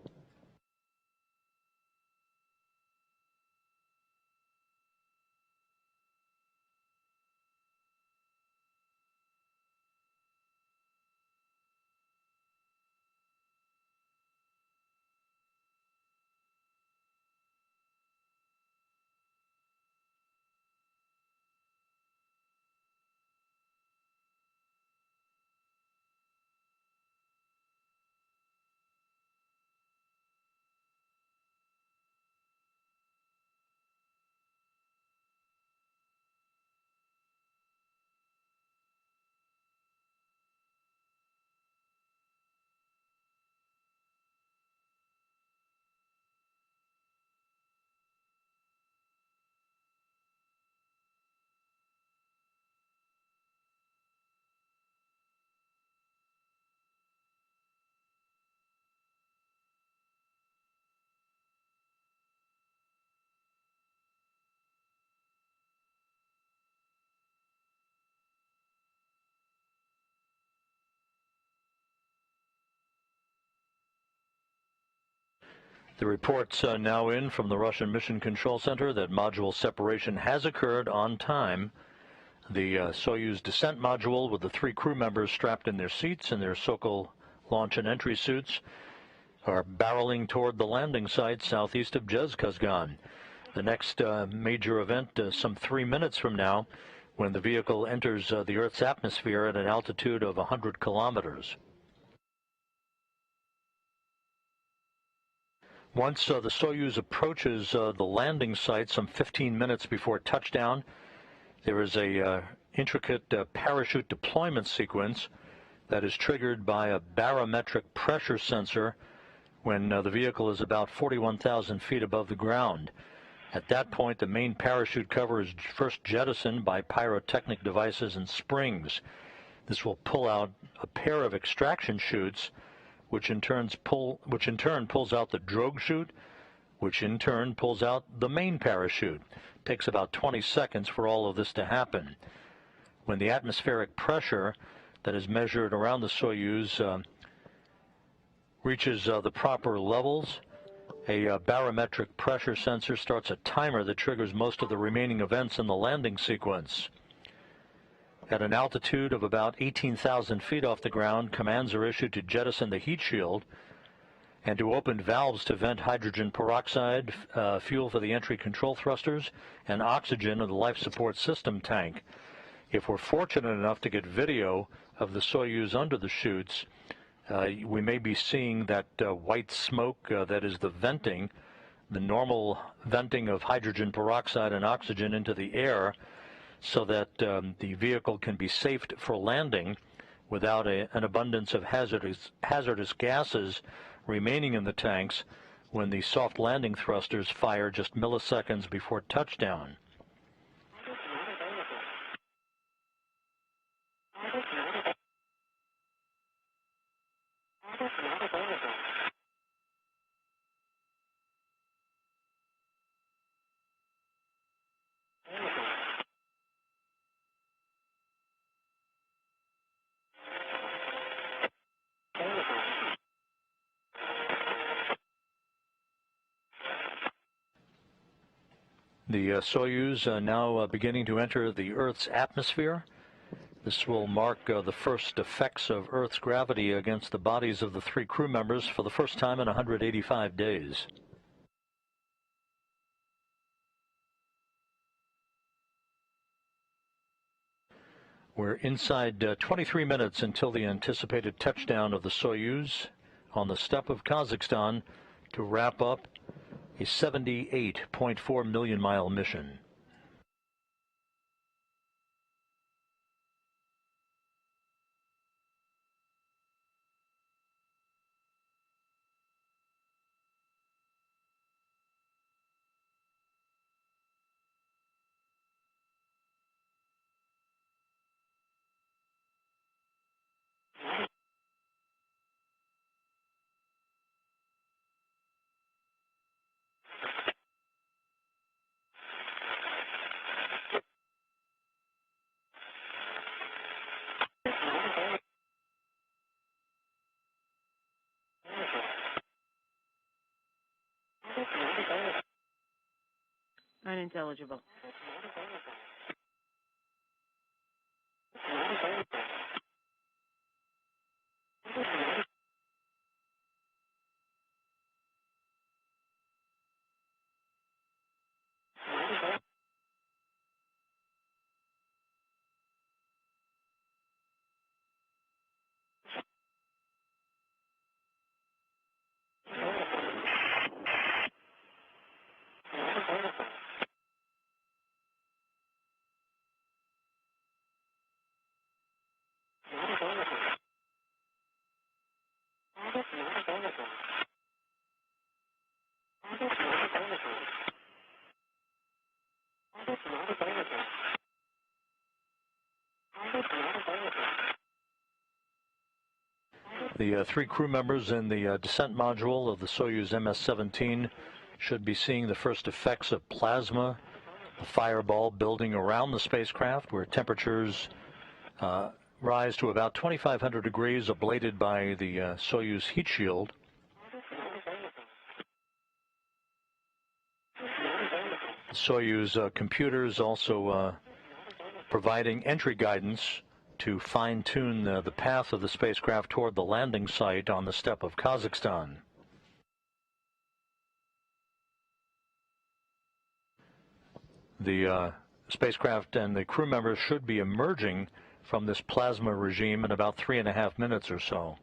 The reports now in from the Russian Mission Control Center that module separation has occurred on time. The Soyuz descent module with the 3 crew members strapped in their seats in their Sokol launch and entry suits are barreling toward the landing site southeast of Dzhezkazgan. The next major event some 3 minutes from now, when the vehicle enters the Earth's atmosphere at an altitude of 100 kilometers. Once the Soyuz approaches the landing site some 15 minutes before touchdown, there is a intricate parachute deployment sequence that is triggered by a barometric pressure sensor when the vehicle is about 41,000 feet above the ground. At that point, the main parachute cover is first jettisoned by pyrotechnic devices and springs. This will pull out a pair of extraction chutes, which in turn pulls out the drogue chute, which in turn pulls out the main parachute. It takes about 20 seconds for all of this to happen. When the atmospheric pressure that is measured around the Soyuz reaches the proper levels, a barometric pressure sensor starts a timer that triggers most of the remaining events in the landing sequence. At an altitude of about 18,000 feet off the ground, commands are issued to jettison the heat shield and to open valves to vent hydrogen peroxide, fuel for the entry control thrusters, and oxygen in the life support system tank. If we're fortunate enough to get video of the Soyuz under the chutes, we may be seeing that white smoke that is the venting, the normal venting of hydrogen peroxide and oxygen into the air, so that the vehicle can be safed for landing without an abundance of hazardous gases remaining in the tanks when the soft landing thrusters fire just milliseconds before touchdown. The Soyuz now beginning to enter the Earth's atmosphere. This will mark the first effects of Earth's gravity against the bodies of the 3 crew members for the first time in 185 days. We're inside 23 minutes until the anticipated touchdown of the Soyuz on the steppe of Kazakhstan to wrap up a 78.4 million mile mission. Unintelligible. The 3 crew members in the descent module of the Soyuz MS-17 should be seeing the first effects of plasma, the fireball building around the spacecraft, where temperatures rise to about 2,500 degrees, ablated by the Soyuz heat shield. Soyuz computers also providing entry guidance to fine-tune the path of the spacecraft toward the landing site on the steppe of Kazakhstan. The spacecraft and the crew members should be emerging from this plasma regime in about 3.5 minutes or so.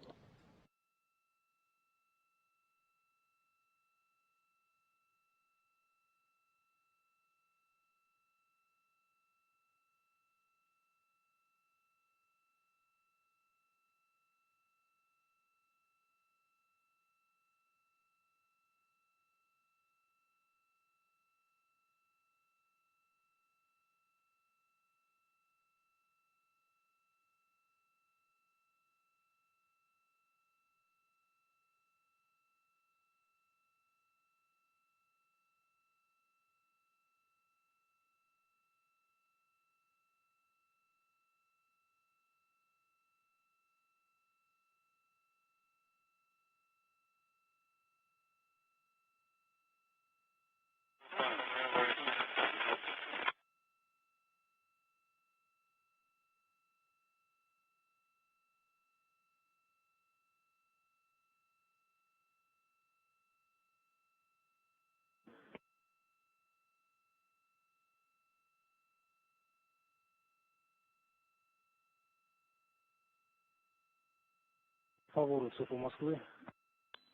Favore,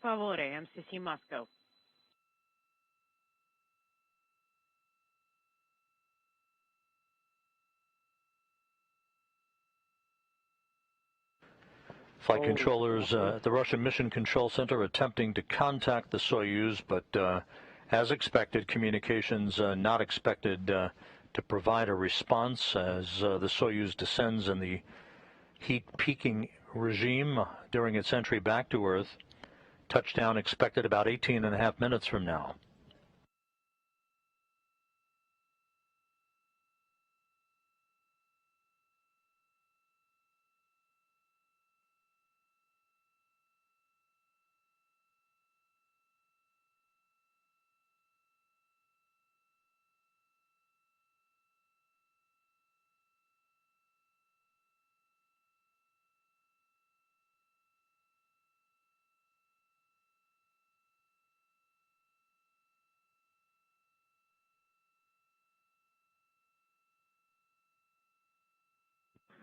MCC Moscow. Flight controllers at the Russian Mission Control Center attempting to contact the Soyuz, but as expected, communications not expected to provide a response as the Soyuz descends in the heat-peaking regime during its entry back to Earth. Touchdown expected about 18.5 minutes from now.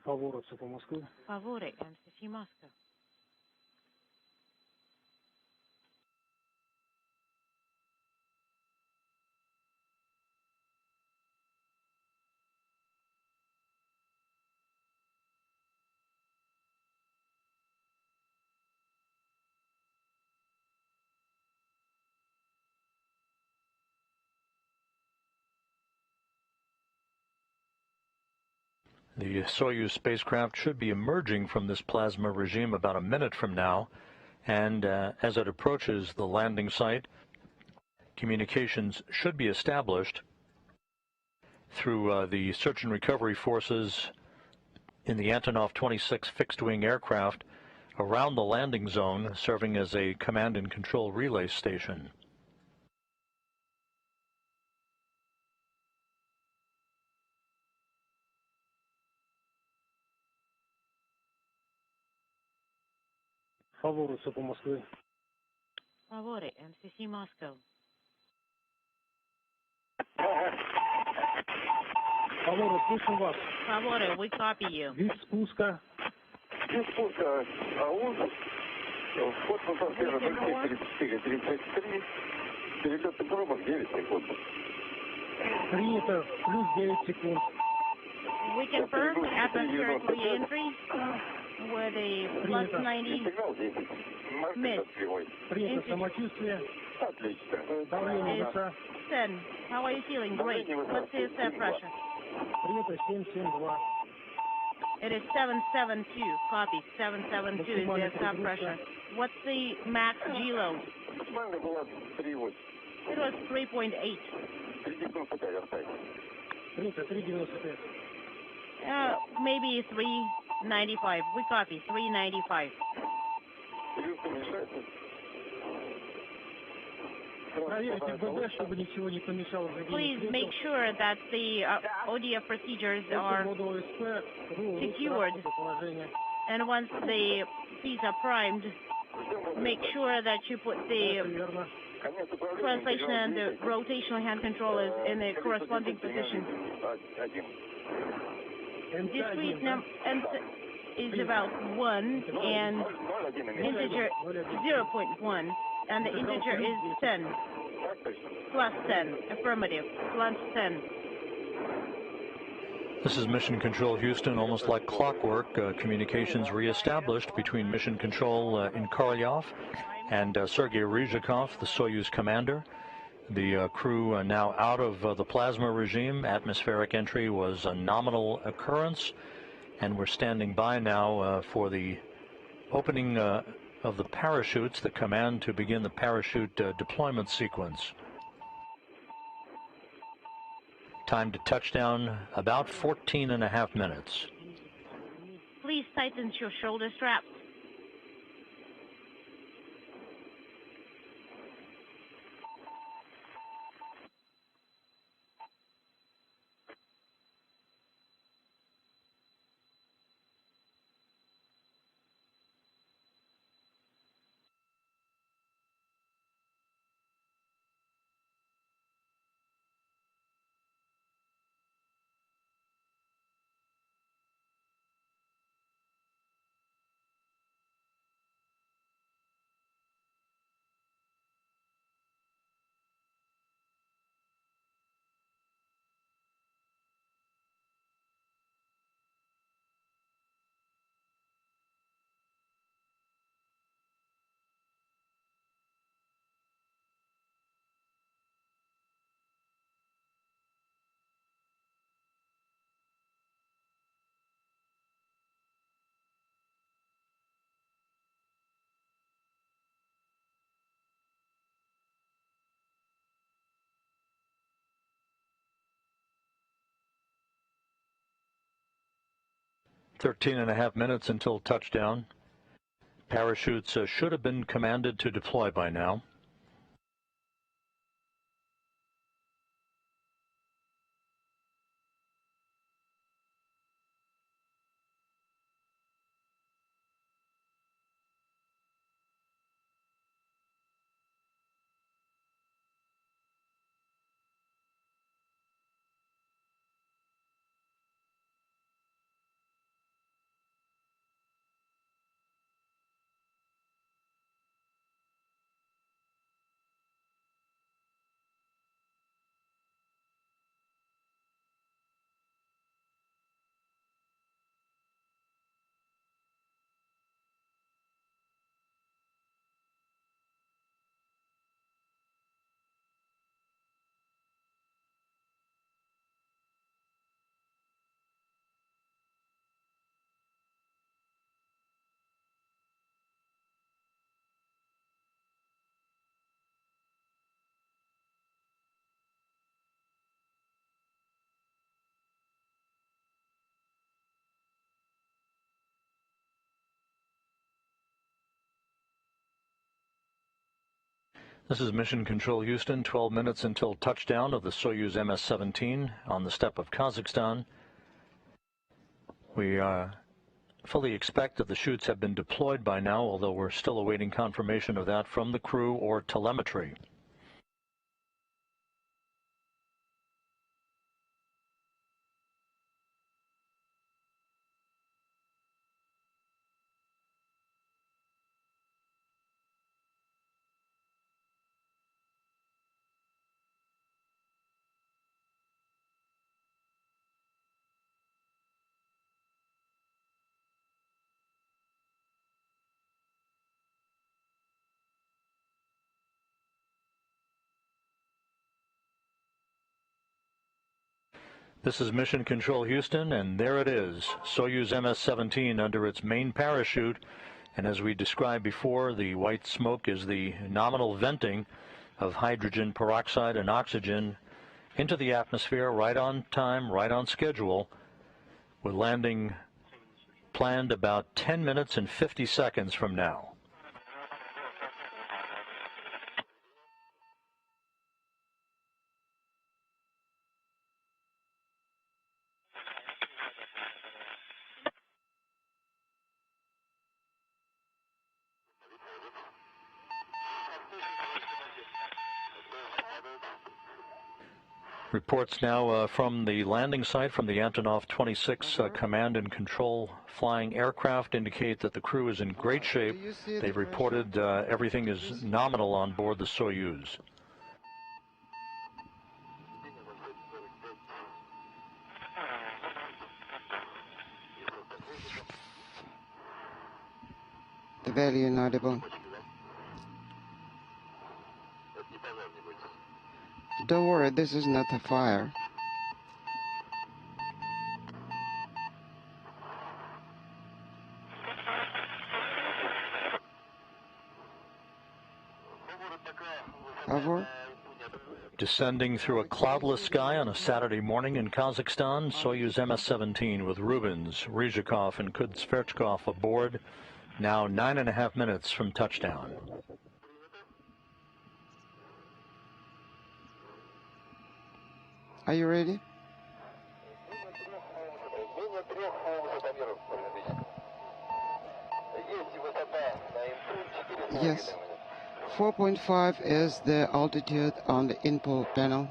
Favore, MCC Moscow. The Soyuz spacecraft should be emerging from this plasma regime about a minute from now, and as it approaches the landing site, communications should be established through the search and recovery forces in the Antonov 26 fixed-wing aircraft around the landing zone, serving as a command and control relay station. Favore, MCC Moscow. Favore, we copy you. Вид спуска, АУЗ, вход на пассажира 3433, перелетный пробок 9 секунд. Принято, плюс 9 секунд. We confirm atmospheric re-entry with a plus 90 mid. Принято, самочувствие. Отлично. Давление лица. 10. How are you feeling? Great. What's the set pressure? Принято, 772. It is 772. Copy. 772 is the stop pressure. What's the max G load? Максимально была 3,8. It was 3.8. 3,95 оставить. Принято, 3,95. Maybe 395. We copy. 395. Плюс уменьшается. Проверьте ББ, чтобы ничего не помешало. Please make sure that the ODF procedures are secured. And once the fees are primed, make sure that you put the translation and the rotational hand controllers in the corresponding position. Discrete number is about 1 and integer 0.1, and the integer is 10. Plus 10. Affirmative. Plus 10. This is Mission Control Houston. Almost like clockwork, communications reestablished between Mission Control in Korolyov and Sergey Ryzhikov, the Soyuz commander. The crew now out of the plasma regime. Atmospheric entry was a nominal occurrence, and we're standing by now for the opening of the parachutes, the command to begin the parachute deployment sequence. Time to touchdown, about 14.5 minutes. Please tighten your shoulder straps. 13.5 minutes until touchdown. Parachutes should have been commanded to deploy by now. This is Mission Control Houston, 12 minutes until touchdown of the Soyuz MS-17 on the steppe of Kazakhstan. We fully expect that the chutes have been deployed by now, although we're still awaiting confirmation of that from the crew or telemetry. This is Mission Control Houston, and there it is, Soyuz MS-17 under its main parachute. And as we described before, the white smoke is the nominal venting of hydrogen peroxide and oxygen into the atmosphere right on time, right on schedule, with landing planned about 10 minutes and 50 seconds from now. Reports now from the landing site from the Antonov 26 Command and Control flying aircraft indicate that the crew is in great shape. They've reported everything is nominal on board the Soyuz. The value inaudible. Don't worry, this is not a fire. Over. Descending through a cloudless sky on a Saturday morning in Kazakhstan, Soyuz MS-17 with Rubins, Ryzhikov, and Kud-Sverchkov aboard, now 9.5 minutes from touchdown. Are you ready? Yes. 4.5 is the altitude on the input panel.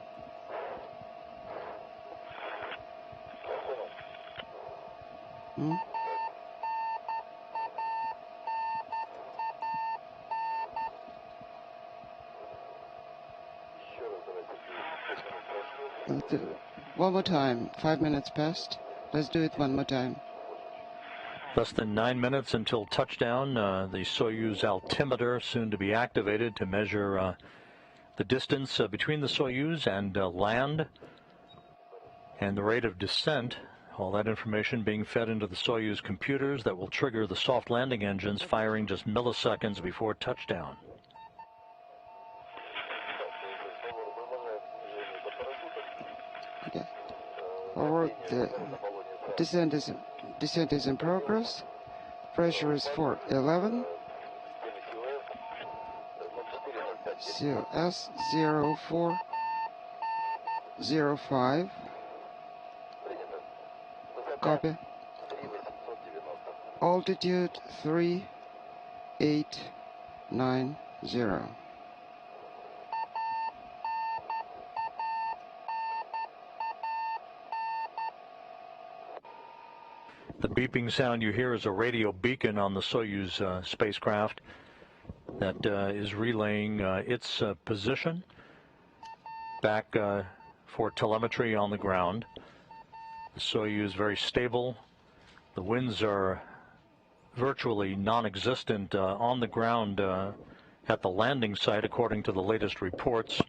One more time. 5 minutes past. Let's do it one more time. Less than 9 minutes until touchdown. The Soyuz altimeter soon to be activated to measure the distance between the Soyuz and land and the rate of descent. All that information being fed into the Soyuz computers that will trigger the soft landing engines firing just milliseconds before touchdown. Okay. Forward, the descent Descent is in progress. Pressure is 411. COS 0405. Copy. Altitude 3890. The beeping sound you hear is a radio beacon on the Soyuz spacecraft that is relaying its position back for telemetry on the ground. The Soyuz very stable. The winds are virtually non-existent on the ground at the landing site, according to the latest reports.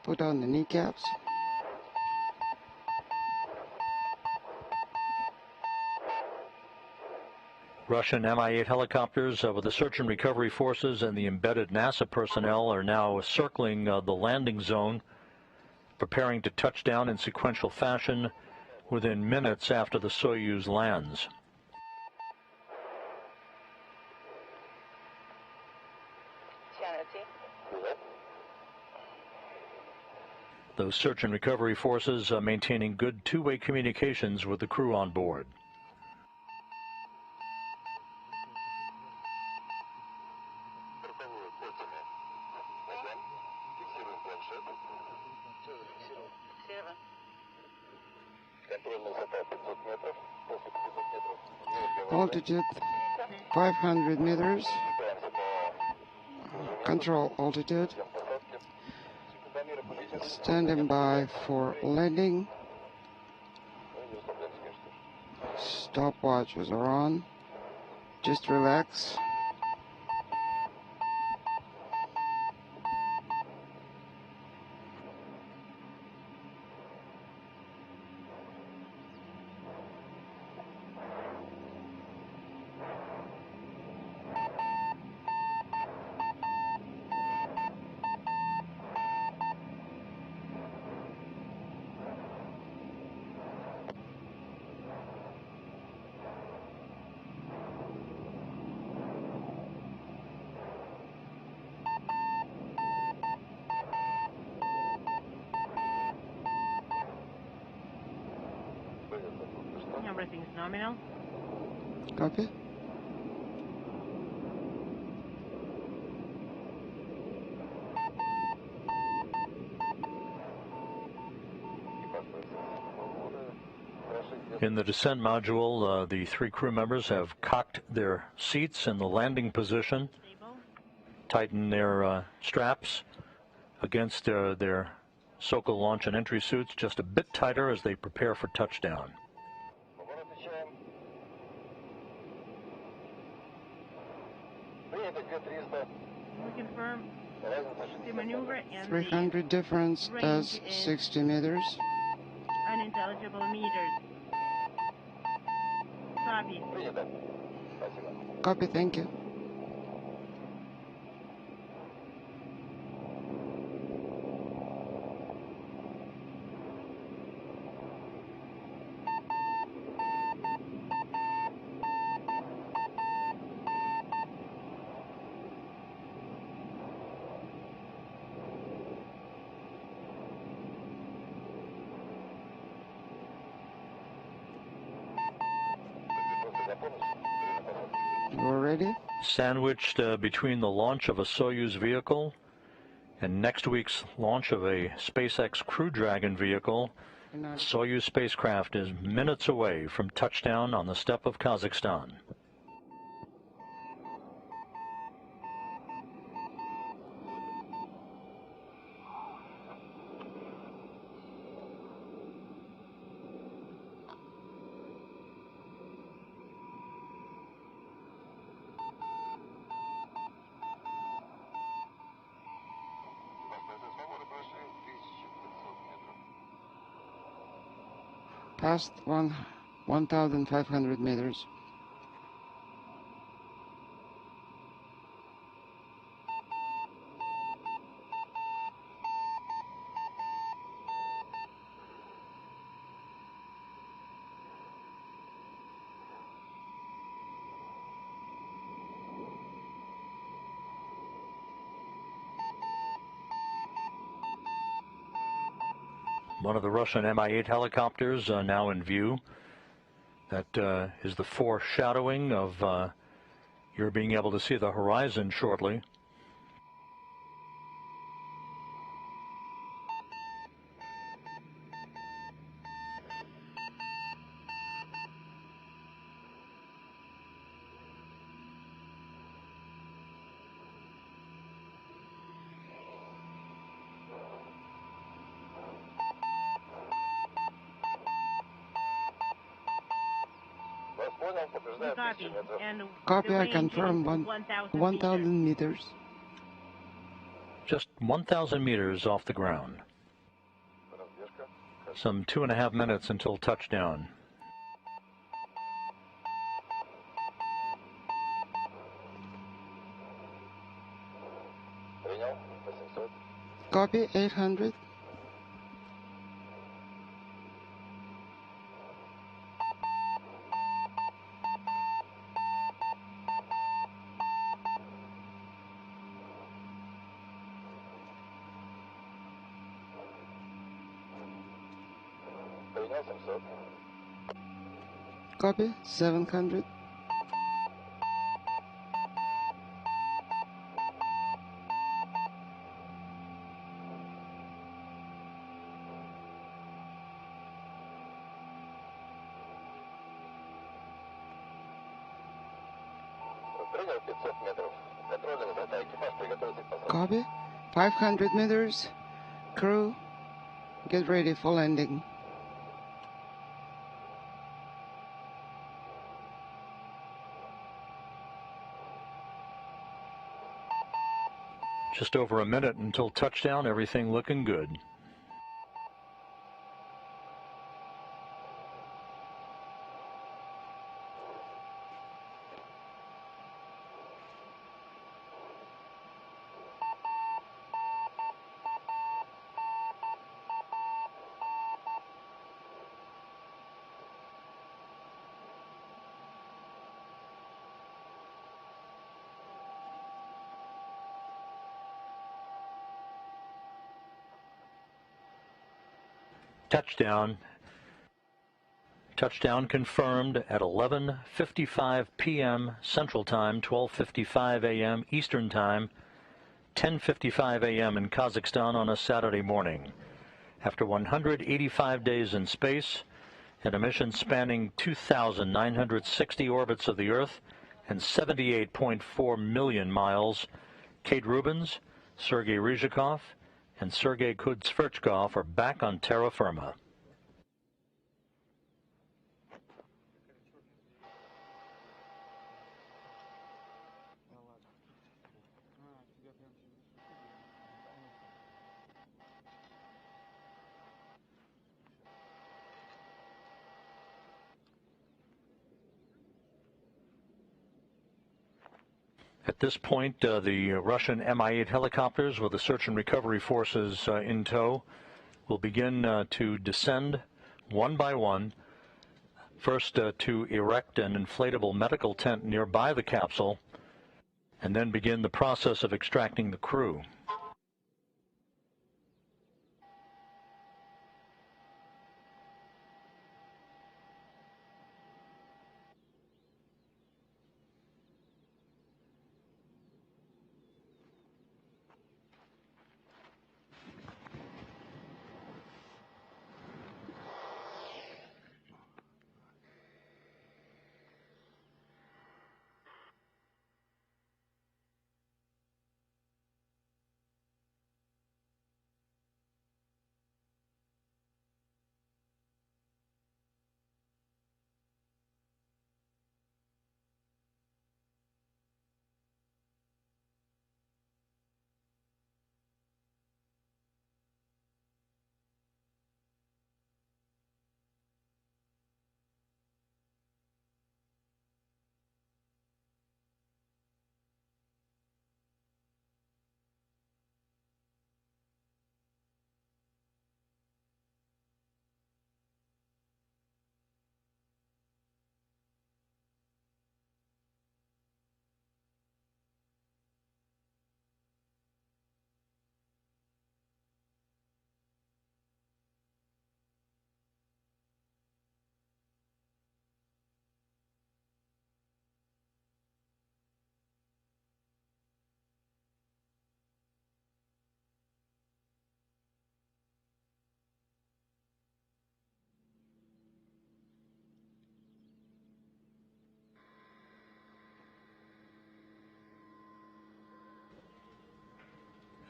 Put on the kneecaps. Russian Mi-8 helicopters with the search and recovery forces and the embedded NASA personnel are now circling the landing zone, preparing to touch down in sequential fashion within minutes after the Soyuz lands. Those search and recovery forces maintaining good two-way communications with the crew on board. Altitude 500 meters. Control altitude. Standing by for landing. Stopwatches are on. Just relax. Everything is nominal. Copy. In the descent module, the three crew members have cocked their seats in the landing position, tightened their straps against their Sokol launch and entry suits just a bit tighter as they prepare for touchdown. We confirm the maneuver and 300 difference as 60 meters. unintelligible meters. Copy. Copy, thank you. We're ready. Sandwiched between the launch of a Soyuz vehicle and next week's launch of a SpaceX Crew Dragon vehicle, Soyuz spacecraft is minutes away from touchdown on the steppe of Kazakhstan. Past 1,500 meters. One of the Russian Mi-8 helicopters now in view. That is the foreshadowing of you're being able to see the horizon shortly. Copy. And Copy, the I range confirm. is 1,000 meters. Just 1,000 meters off the ground. Some 2.5 minutes until touchdown. Copy, 800. Copy, 700. Copy, 500 meters. Crew, get ready for landing. Just over a minute until touchdown, everything looking good. Touchdown. Touchdown confirmed at 11:55 p.m. Central Time, 12:55 a.m. Eastern Time, 10:55 a.m. in Kazakhstan on a Saturday morning. After 185 days in space and a mission spanning 2,960 orbits of the Earth and 78.4 million miles, Kate Rubins, Sergey Ryzhikov, and Sergey Kud-Sverchkov are back on terra firma. At this point, the Russian Mi-8 helicopters with the search and recovery forces in tow will begin to descend one by one. First to erect an inflatable medical tent nearby the capsule, and then begin the process of extracting the crew.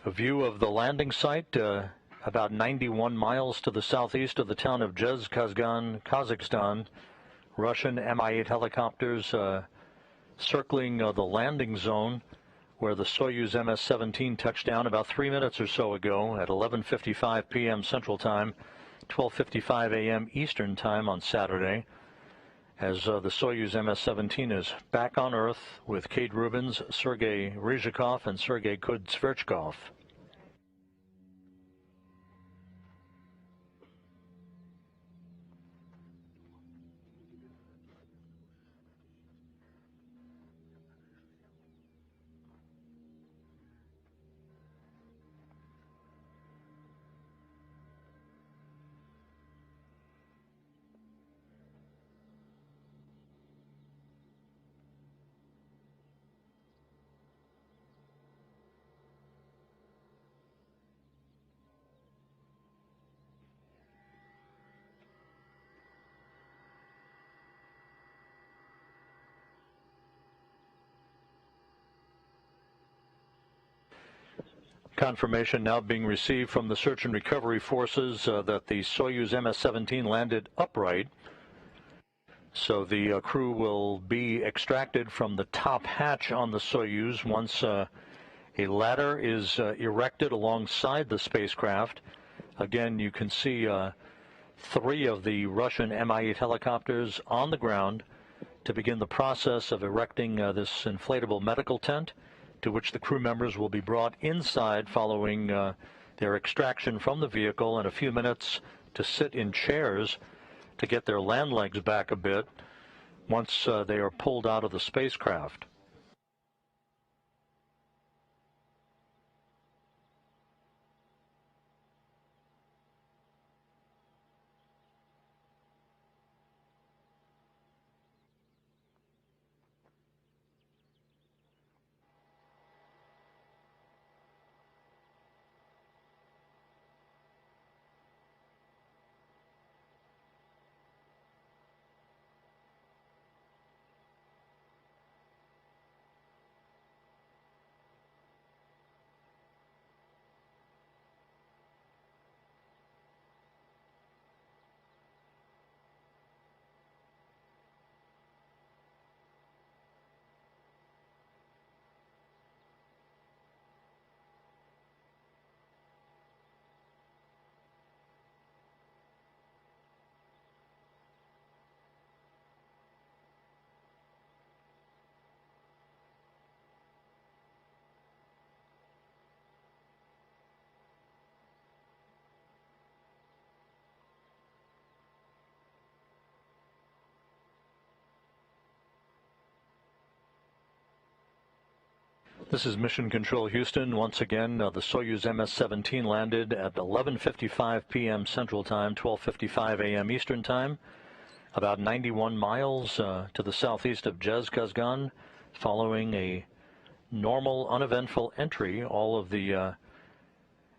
A view of the landing site about 91 miles to the southeast of the town of Dzhezkazgan, Kazakhstan. Russian Mi-8 helicopters circling the landing zone where the Soyuz MS-17 touched down about 3 minutes or so ago at 11:55 p.m. Central Time, 12:55 a.m. Eastern Time on Saturday, as the Soyuz MS-17 is back on Earth with Kate Rubins, Sergey Ryzhikov, and Sergey Kud-Sverchkov. Confirmation now being received from the search and recovery forces that the Soyuz MS-17 landed upright. So the crew will be extracted from the top hatch on the Soyuz once a ladder is erected alongside the spacecraft. Again, you can see 3 of the Russian Mi-8 helicopters on the ground to begin the process of erecting this inflatable medical tent, to which the crew members will be brought inside following their extraction from the vehicle in a few minutes to sit in chairs to get their land legs back a bit once they are pulled out of the spacecraft. This is Mission Control Houston. Once again, the Soyuz MS-17 landed at 11:55 p.m. Central Time, 12:55 a.m. Eastern Time, about 91 miles to the southeast of Dzhezkazgan, following a normal, uneventful entry. All of the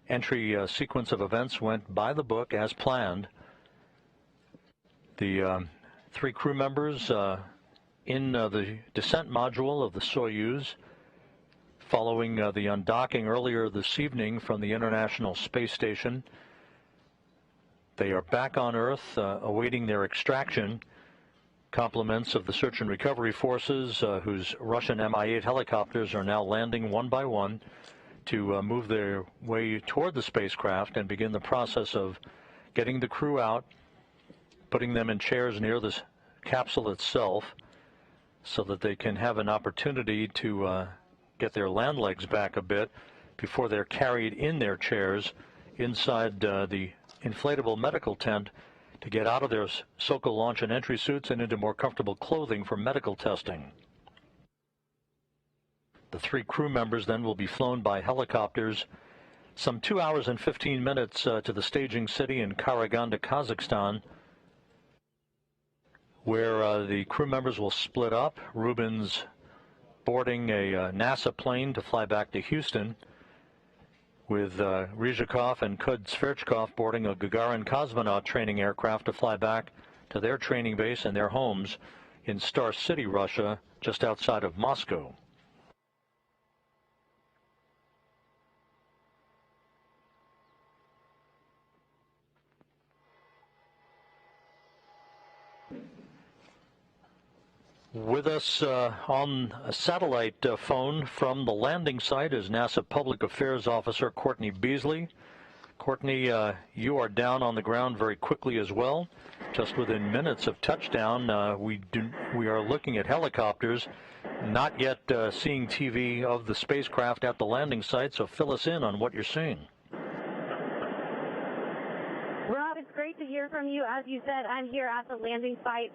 entry sequence of events went by the book as planned. The 3 crew members in the descent module of the Soyuz, following the undocking earlier this evening from the International Space Station. They are back on Earth awaiting their extraction. Compliments of the search and recovery forces whose Russian Mi-8 helicopters are now landing one by one to move their way toward the spacecraft and begin the process of getting the crew out, putting them in chairs near the capsule itself so that they can have an opportunity to get their land legs back a bit before they're carried in their chairs inside the inflatable medical tent to get out of their SOCO launch and entry suits and into more comfortable clothing for medical testing. The 3 crew members then will be flown by helicopters some 2 hours and 15 minutes to the staging city in Karaganda, Kazakhstan, where the crew members will split up. Rubins boarding a NASA plane to fly back to Houston, with Ryzhikov and Kud-Sverchkov boarding a Gagarin cosmonaut training aircraft to fly back to their training base and their homes in Star City, Russia, just outside of Moscow. With us on a satellite phone from the landing site is NASA Public Affairs Officer Courtney Beasley. Courtney, you are down on the ground very quickly as well. Just within minutes of touchdown, we are looking at helicopters, not yet seeing TV of the spacecraft at the landing site, so fill us in on what you're seeing. Rob, it's great to hear from you. As you said, I'm here at the landing site.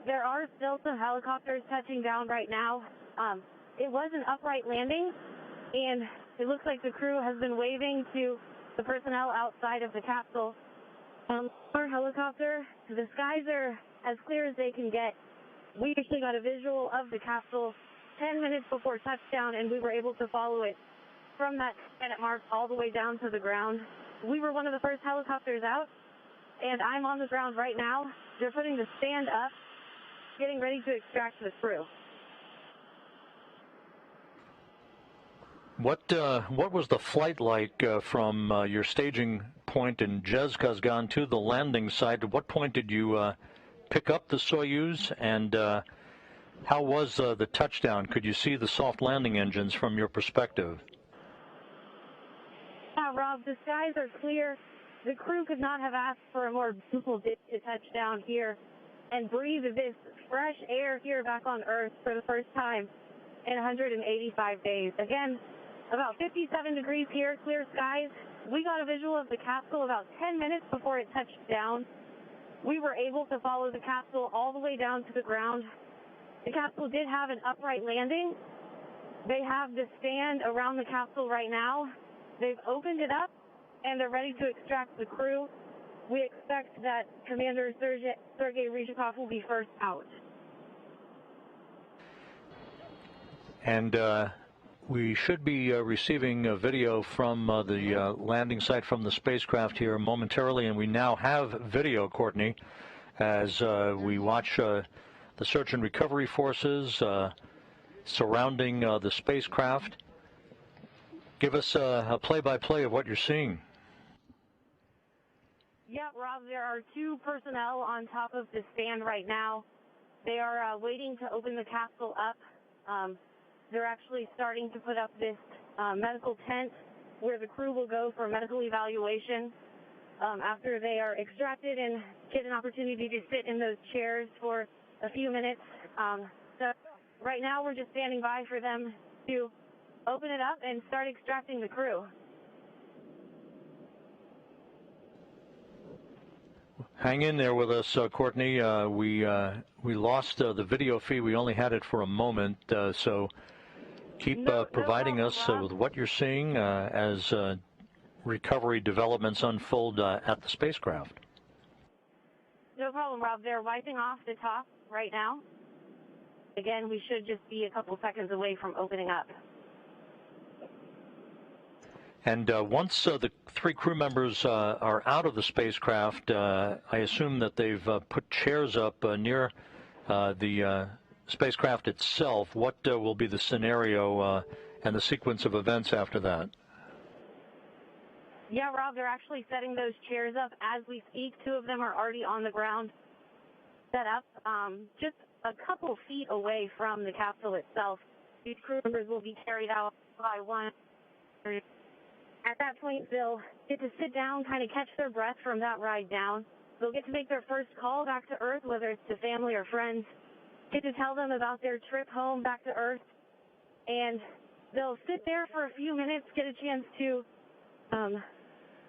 There are still some helicopters touching down right now. It was an upright landing, and it looks like the crew has been waving to the personnel outside of the capsule. Our helicopter, the skies are as clear as they can get. We actually got a visual of the capsule 10 minutes before touchdown, and we were able to follow it from that minute mark all the way down to the ground. We were one of the first helicopters out, and I'm on the ground right now. They're putting the stand up, getting ready to extract the crew. What was the flight like from your staging point in Dzhezkazgan to the landing site? At what point did you pick up the Soyuz, and how was the touchdown? Could you see the soft landing engines from your perspective? Yeah, Rob, the skies are clear. The crew could not have asked for a more beautiful day to touch down here and breathe this fresh air here back on Earth for the first time in 185 days. Again, about 57 degrees here, clear skies. We got a visual of the capsule about 10 minutes before it touched down. We were able to follow the capsule all the way down to the ground. The capsule did have an upright landing. They have the stand around the capsule right now. They've opened it up, and they're ready to extract the crew. We expect that Commander Sergey Ryzhikov will be first out. And we should be receiving a video from the landing site from the spacecraft here momentarily, and we now have video, Courtney, as we watch the search and recovery forces surrounding the spacecraft. Give us a play-by-play of what you're seeing. Yeah, Rob, there are two personnel on top of the stand right now. They are waiting to open the capsule up. They're actually starting to put up this medical tent where the crew will go for medical evaluation after they are extracted and get an opportunity to sit in those chairs for a few minutes. So right now we're just standing by for them to open it up and start extracting the crew. Hang in there with us, Courtney. We lost the video feed. We only had it for a moment, so keep providing us with what you're seeing as recovery developments unfold at the spacecraft. No problem, Rob. They're wiping off the top right now. Again, we should just be a couple seconds away from opening up. And once the three crew members are out of the spacecraft, I assume that they've put chairs up near the spacecraft itself. What will be the scenario and the sequence of events after that? Yeah, Rob, they're actually setting those chairs up as we speak. Two of them are already on the ground, set up just a couple feet away from the capsule itself. These crew members will be carried out by one. At that point, they'll get to sit down, kind of catch their breath from that ride down. They'll get to make their first call back to Earth, whether it's to family or friends, get to tell them about their trip home back to Earth, and they'll sit there for a few minutes, get a chance to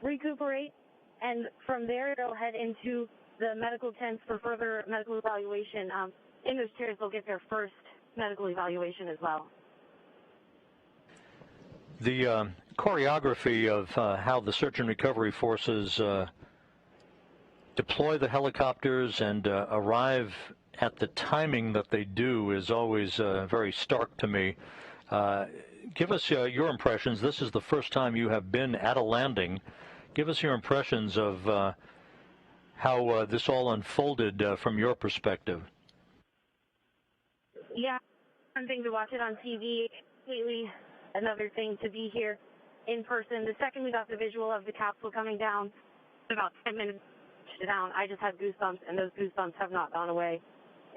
recuperate, and from there they'll head into the medical tents for further medical evaluation. In those chairs, they'll get their first medical evaluation as well. The choreography of how the search and recovery forces deploy the helicopters and arrive at the timing that they do is always very stark to me. Give us your impressions. This is the first time you have been at a landing. Give us your impressions of how this all unfolded from your perspective. Yeah, one thing to watch it on TV, completely another thing to be here in person. The second we got the visual of the capsule coming down, about 10 minutes, touched down, I just had goosebumps, and those goosebumps have not gone away.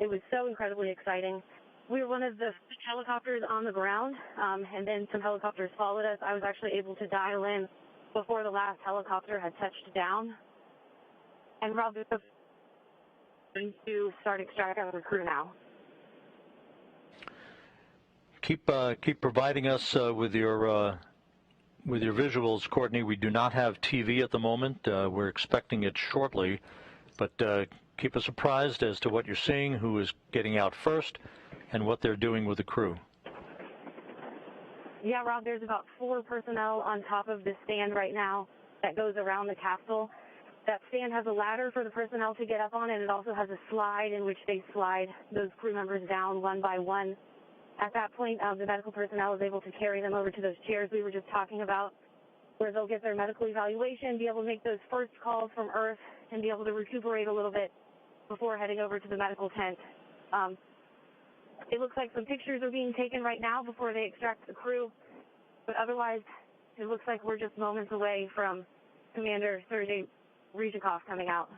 It was so incredibly exciting. We were one of the helicopters on the ground, and then some helicopters followed us. I was actually able to dial in before the last helicopter had touched down. And Rob is going to start extracting the crew now. Keep providing us with your visuals, Courtney. We do not have TV at the moment. We're expecting it shortly, but keep us apprised as to what you're seeing, who is getting out first, and what they're doing with the crew. Yeah, Rob, there's about 4 personnel on top of this stand right now that goes around the capsule. That stand has a ladder for the personnel to get up on, and it also has a slide in which they slide those crew members down one by one. At that point, the medical personnel is able to carry them over to those chairs we were just talking about, where they'll get their medical evaluation, be able to make those first calls from Earth, and be able to recuperate a little bit before heading over to the medical tent. It looks like some pictures are being taken right now before they extract the crew, but otherwise, it looks like we're just moments away from Commander Sergey Ryzhikov coming out.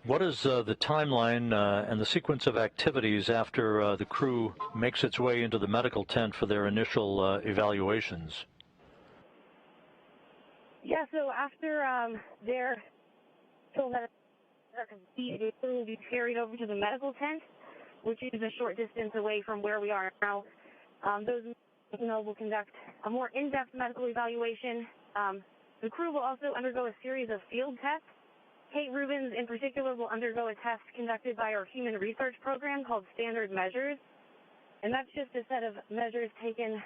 What is the timeline and the sequence of activities after the crew makes its way into the medical tent for their initial evaluations? Yeah, so after their the crew will be carried over to the medical tent, which is a short distance away from where we are now. Those will conduct a more in-depth medical evaluation. The crew will also undergo a series of field tests. Kate Rubins, in particular, will undergo a test conducted by our human research program called Standard Measures. And that's just a set of measures taken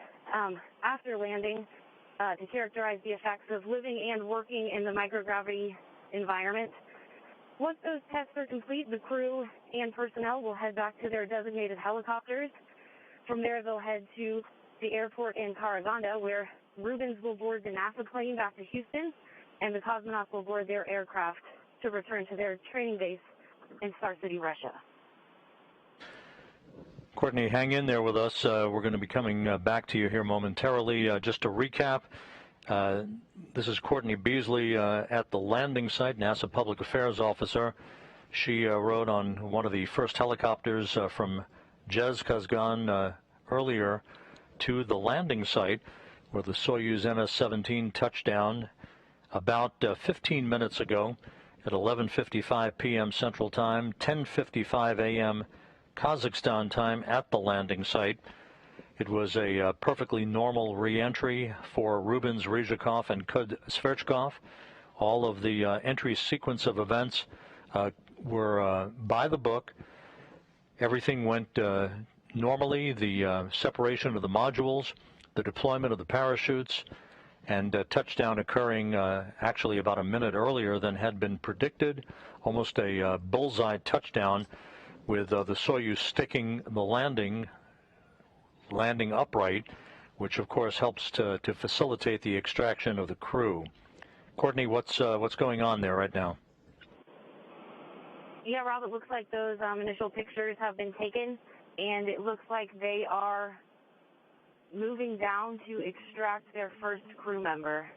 after landing to characterize the effects of living and working in the microgravity environment. Once those tests are complete, the crew and personnel will head back to their designated helicopters. From there, they'll head to the airport in Karaganda, where Rubins will board the NASA plane back to Houston, and the cosmonauts will board their aircraft to return to their training base in Star City, Russia. Courtney, hang in there with us. We're going to be coming back to you here momentarily. Just to recap, this is Courtney Beasley at the landing site, NASA Public Affairs Officer. She rode on one of the first helicopters from Dzhezkazgan earlier to the landing site, where the Soyuz MS-17 touched down about 15 minutes ago at 11:55 p.m. Central Time, 10:55 a.m. Kazakhstan time at the landing site. It was a perfectly normal re-entry for Rubins, Ryzhikov, and Kud-Sverchkov. All of the entry sequence of events were by the book. Everything went normally. The separation of the modules, the deployment of the parachutes, and touchdown occurring actually about a minute earlier than had been predicted. Almost a bullseye touchdown, with the Soyuz sticking the landing upright, which of course helps to facilitate the extraction of the crew. Courtney, what's going on there right now? Yeah, Rob, it looks like those initial pictures have been taken, and it looks like they are moving down to extract their first crew member.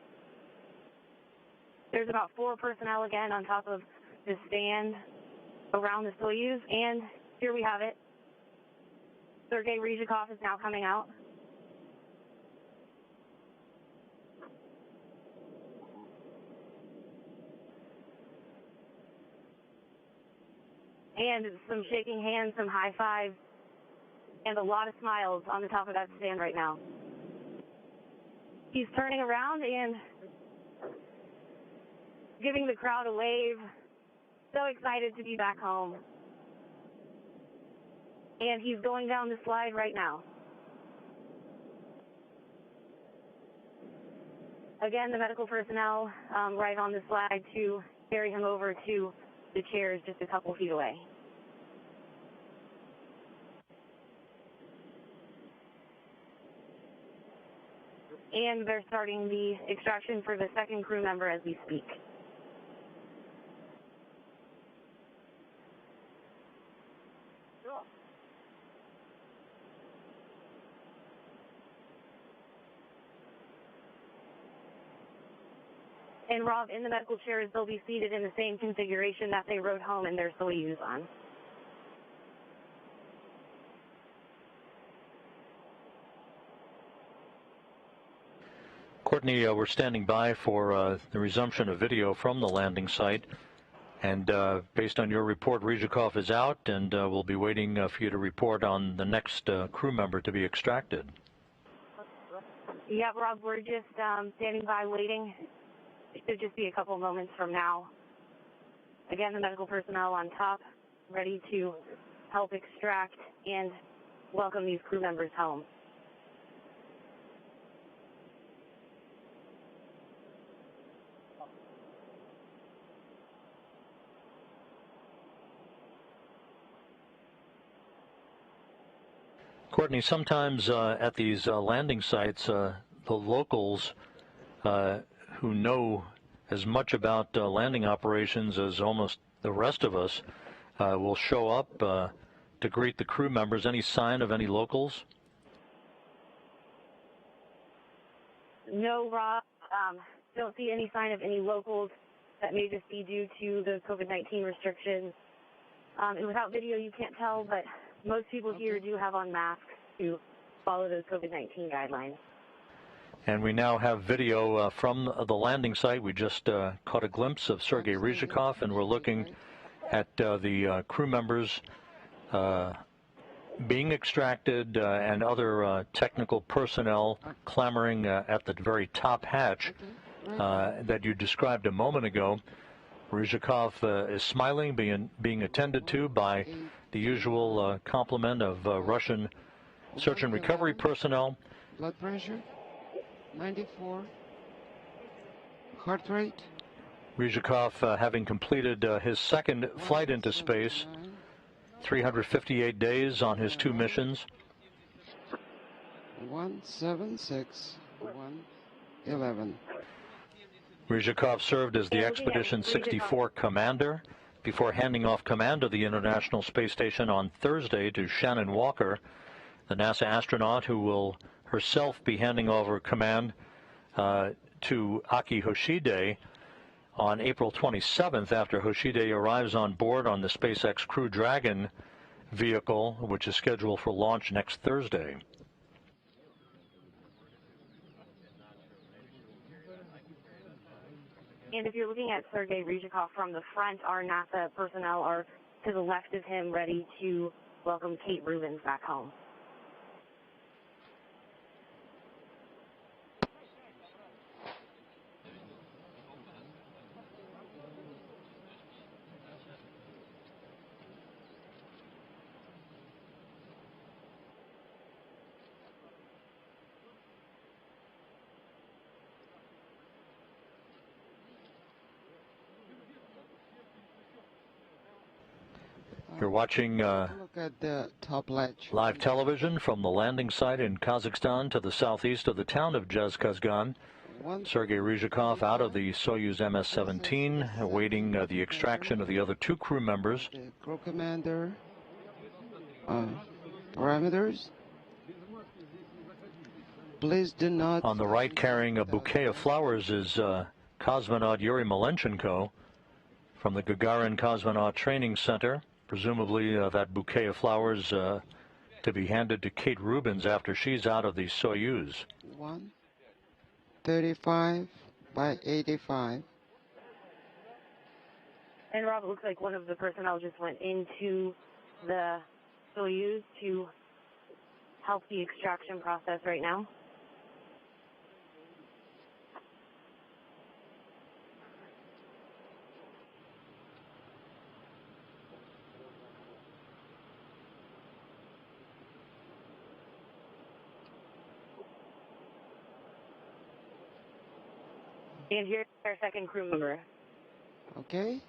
There's about 4 personnel again on top of the stand around the Soyuz, and here we have it. Sergey Ryzhikov is now coming out. And some shaking hands, some high fives, and a lot of smiles on the top of that stand right now. He's turning around and giving the crowd a wave. So excited to be back home. And he's going down the slide right now. Again, the medical personnel right on the slide to carry him over to the chairs just a couple feet away. And they're starting the extraction for the second crew member as we speak. And Rob, in the medical chairs, they'll be seated in the same configuration that they rode home in their Soyuz on. Courtney, we're standing by for the resumption of video from the landing site. And based on your report, Ryzhikov is out, and we'll be waiting for you to report on the next crew member to be extracted. Yeah, Rob, we're just standing by waiting. It should just be a couple moments from now. Again, the medical personnel on top, ready to help extract and welcome these crew members home. Courtney, sometimes at these landing sites, the locals who know as much about landing operations as almost the rest of us will show up to greet the crew members. Any sign of any locals? No, Rob. Don't see any sign of any locals. That may just be due to the COVID-19 restrictions. And without video, you can't tell, but most people here do have on masks to follow those COVID-19 guidelines. And we now have video from the landing site. We just caught a glimpse of Sergey Ryzhikov, and we're looking at the crew members being extracted and other technical personnel clamoring at the very top hatch that you described a moment ago. Ryzhikov is smiling, being attended to by the usual complement of Russian search and recovery personnel. Blood pressure, 94. Heart rate. Ryzhikov having completed his second flight into space, 358 days on his two missions. 176111. Ryzhikov served as the Expedition 64 commander before handing off command of the International Space Station on Thursday to Shannon Walker, the NASA astronaut who will herself be handing over command to Aki Hoshide on April 27th after Hoshide arrives on board on the SpaceX Crew Dragon vehicle, which is scheduled for launch next Thursday. And if you're looking at Sergey Ryzhikov from the front, our NASA personnel are to the left of him, ready to welcome Kate Rubins back home. You're watching Look at the top ledge. live television from the landing site in Kazakhstan to the southeast of the town of Dzhezkazgan. Sergey Ryzhikov out of the Soyuz MS-17, awaiting the extraction of the other two crew members. The crew commander. Parameters. Please do not. On the right, carrying a bouquet of flowers, is cosmonaut Yuri Malenchenko from the Gagarin Cosmonaut Training Center. Presumably that bouquet of flowers to be handed to Kate Rubins after she's out of the Soyuz. 135 by 85. And Rob, it looks like one of the personnel just went into the Soyuz to help the extraction process right now. And here's our second crew member. Okay.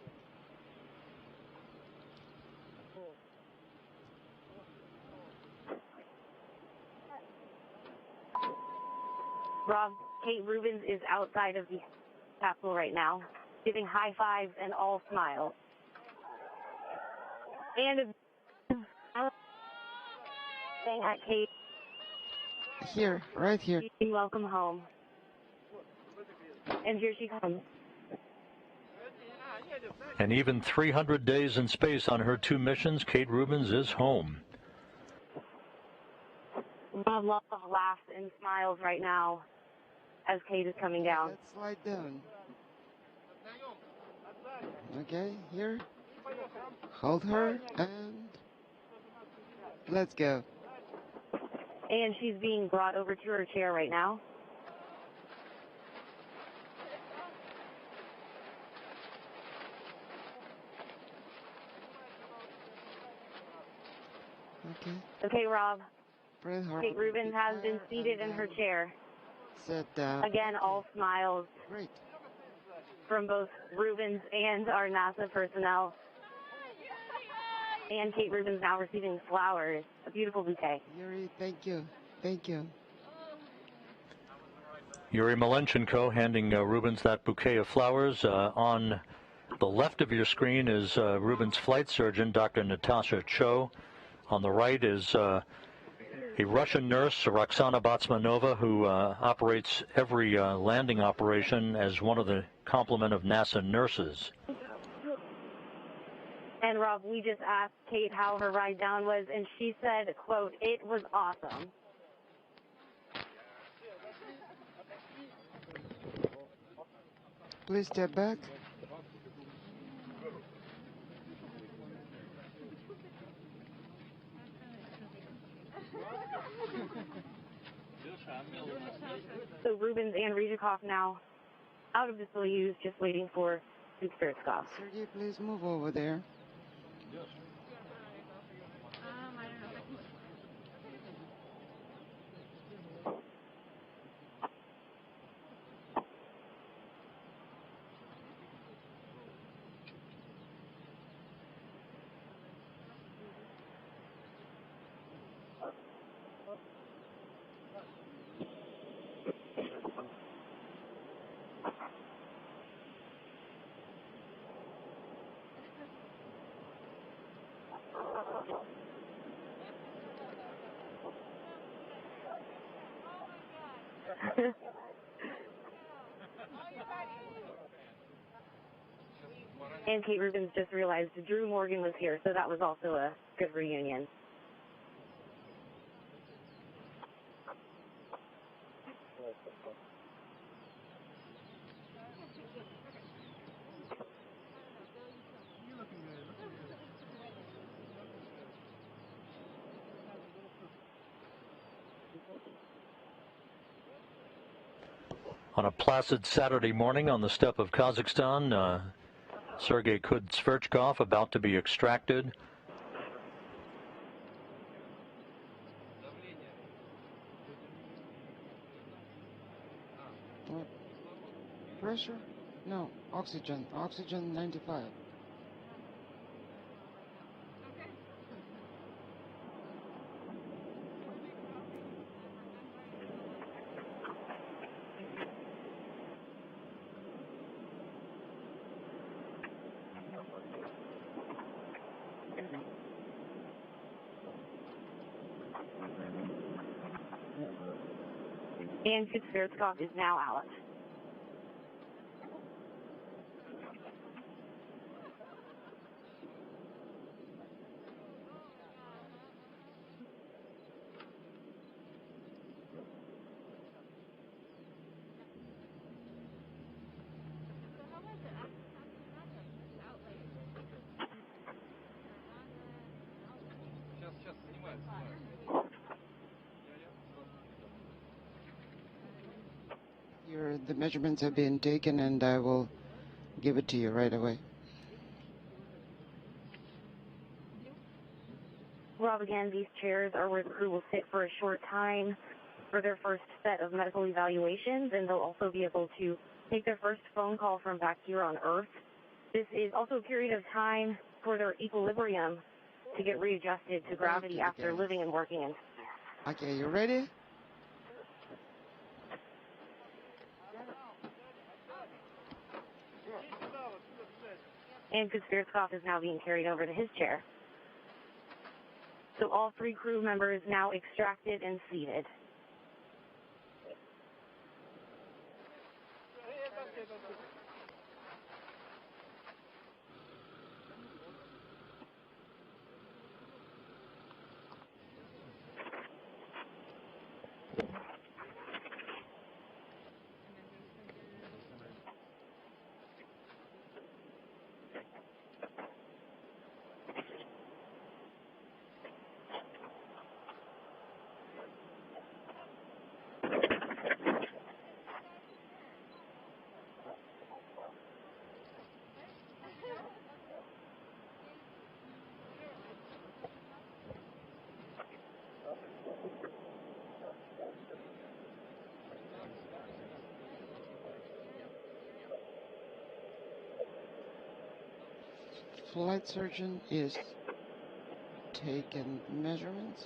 Rob, Kate Rubins is outside of the capsule right now, giving high fives and all smiles. And saying at Kate, Here, right here. welcome home. And here she comes. And even 300 days in space on her 2 missions, Kate Rubins is home. Lots of laughs and smiles right now as Kate is coming down. Let's slide down. Okay, here. Hold her and let's go. And she's being brought over to her chair right now. Okay. Okay, Rob. Press hard. Kate Rubins has been seated in her chair. Sit down. Again, all smiles Great. from both Rubins and our NASA personnel. And Kate Rubins now receiving flowers, a beautiful bouquet. Yuri, thank you. Thank you. Yuri Malenchenko handing Rubins that bouquet of flowers. On the left of your screen is Rubins' flight surgeon, Dr. Natasha Cho. On the right is a Russian nurse, Roxana Batsmanova, who operates every landing operation as one of the complement of NASA nurses. And Rob, we just asked Kate how her ride down was, and she said, quote, "It was awesome." Please step back. So Rubins and Ryzhikov now out of the Soyuz, just waiting for Kud-Sverchkov. Sergey, please move over there. And Kate Rubins just realized Drew Morgan was here, so that was also a good reunion. On a placid Saturday morning on the steppe of Kazakhstan, Sergey Kud-Sverchkov about to be extracted. What? Pressure? No, oxygen. Oxygen 95. And Kud-Sverchkov is now out. The measurements have been taken and I will give it to you right away. Rob, again, these chairs are where the crew will sit for a short time for their first set of medical evaluations, and they'll also be able to take their first phone call from back here on Earth. This is also a period of time for their equilibrium to get readjusted to gravity after living and working in space. Okay, you ready? And Kud-Sverchkov is now being carried over to his chair. So all 3 crew members now extracted and seated. flight surgeon is taking measurements.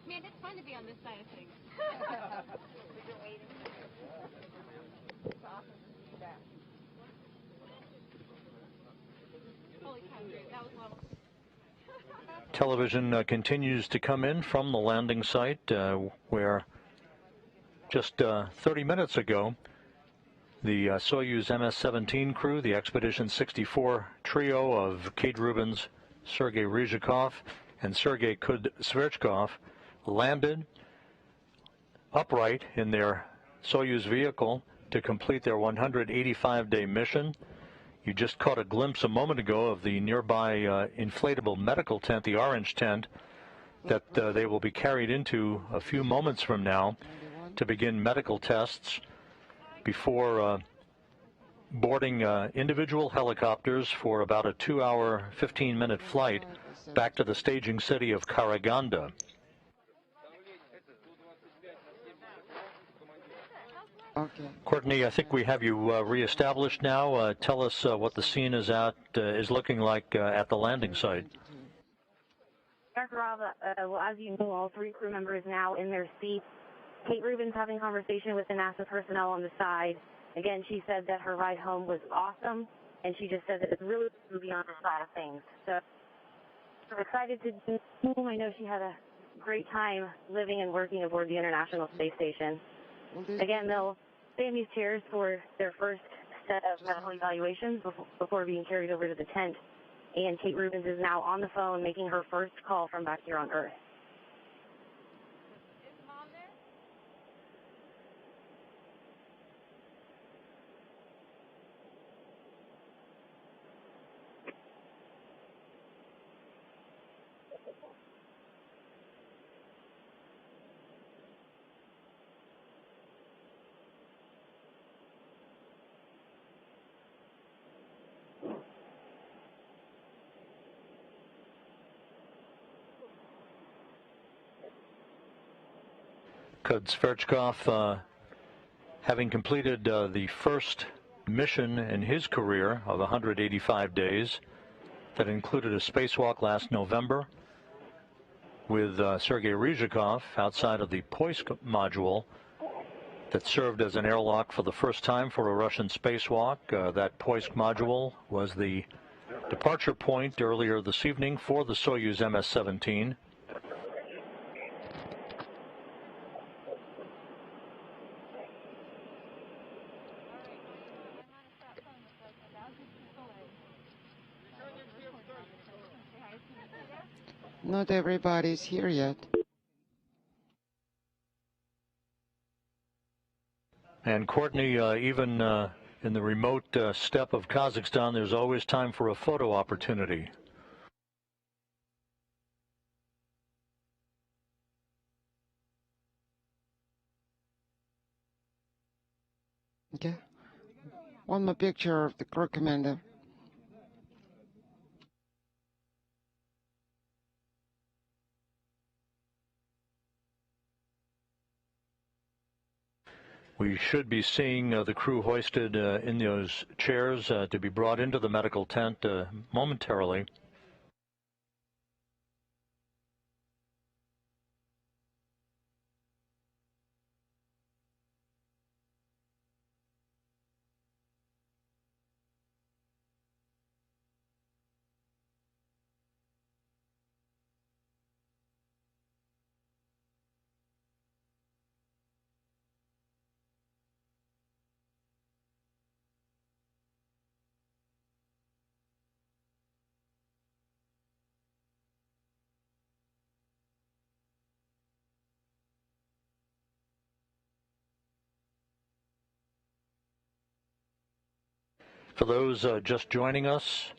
Man, it's fun to be on this side of things. Holy cow, dude, that was level. Television continues to come in from the landing site where just 30 minutes ago the Soyuz MS-17 crew, the Expedition 64 trio of Kate Rubins, Sergey Ryzhikov, and Sergey Kud-Sverchkov landed upright in their Soyuz vehicle to complete their 185-day mission. You just caught a glimpse a moment ago of the nearby inflatable medical tent, the orange tent, that they will be carried into a few moments from now to begin medical tests before boarding individual helicopters for about a 2-hour, 15-minute flight back to the staging city of Karaganda. Okay. Courtney, I think we have you reestablished now. Tell us what the scene is looking like at the landing site. Dr. Rob, well, as you know, all three crew members now in their seats. Kate Rubins having a conversation with the NASA personnel on the side. Again, she said that her ride home was awesome, and she just said that it's really moving on the side of things. So we're excited to do. I know she had a great time living and working aboard the International Space Station. Again, they'll stay in these chairs for their first set of medical evaluations before being carried over to the tent. And Kate Rubins is now on the phone making her first call from back here on Earth. Is Mom there? Kud-Sverchkov, having completed the first mission in his career of 185 days that included a spacewalk last November with Sergey Ryzhikov outside of the Poisk module that served as an airlock for the first time for a Russian spacewalk. That Poisk module was the departure point earlier this evening for the Soyuz MS-17. Not everybody's here yet. And Courtney, even in the remote steppe of Kazakhstan, there's always time for a photo opportunity. Okay. One more picture of the crew commander. We should be seeing the crew hoisted in those chairs to be brought into the medical tent momentarily. For those just joining us,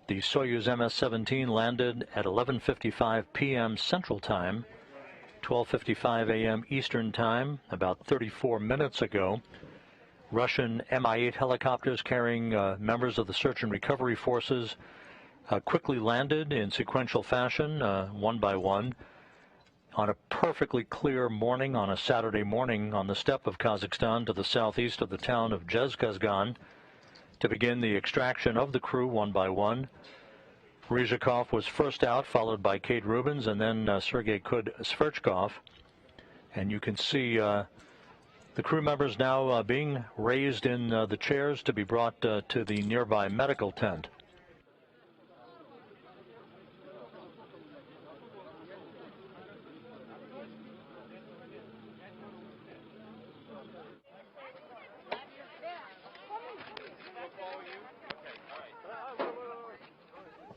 The Soyuz MS-17 landed at 11:55 p.m. Central Time, 12:55 a.m. Eastern Time, about 34 minutes ago. Russian Mi-8 helicopters carrying members of the search and recovery forces quickly landed in sequential fashion, one by one, on a perfectly clear morning on a Saturday morning on the steppe of Kazakhstan to the southeast of the town of Dzhezkazgan to begin the extraction of the crew one by one. Ryzhikov was first out, followed by Kate Rubins, and then Sergey Kud-Sverchkov. And you can see the crew members now being raised in the chairs to be brought to the nearby medical tent.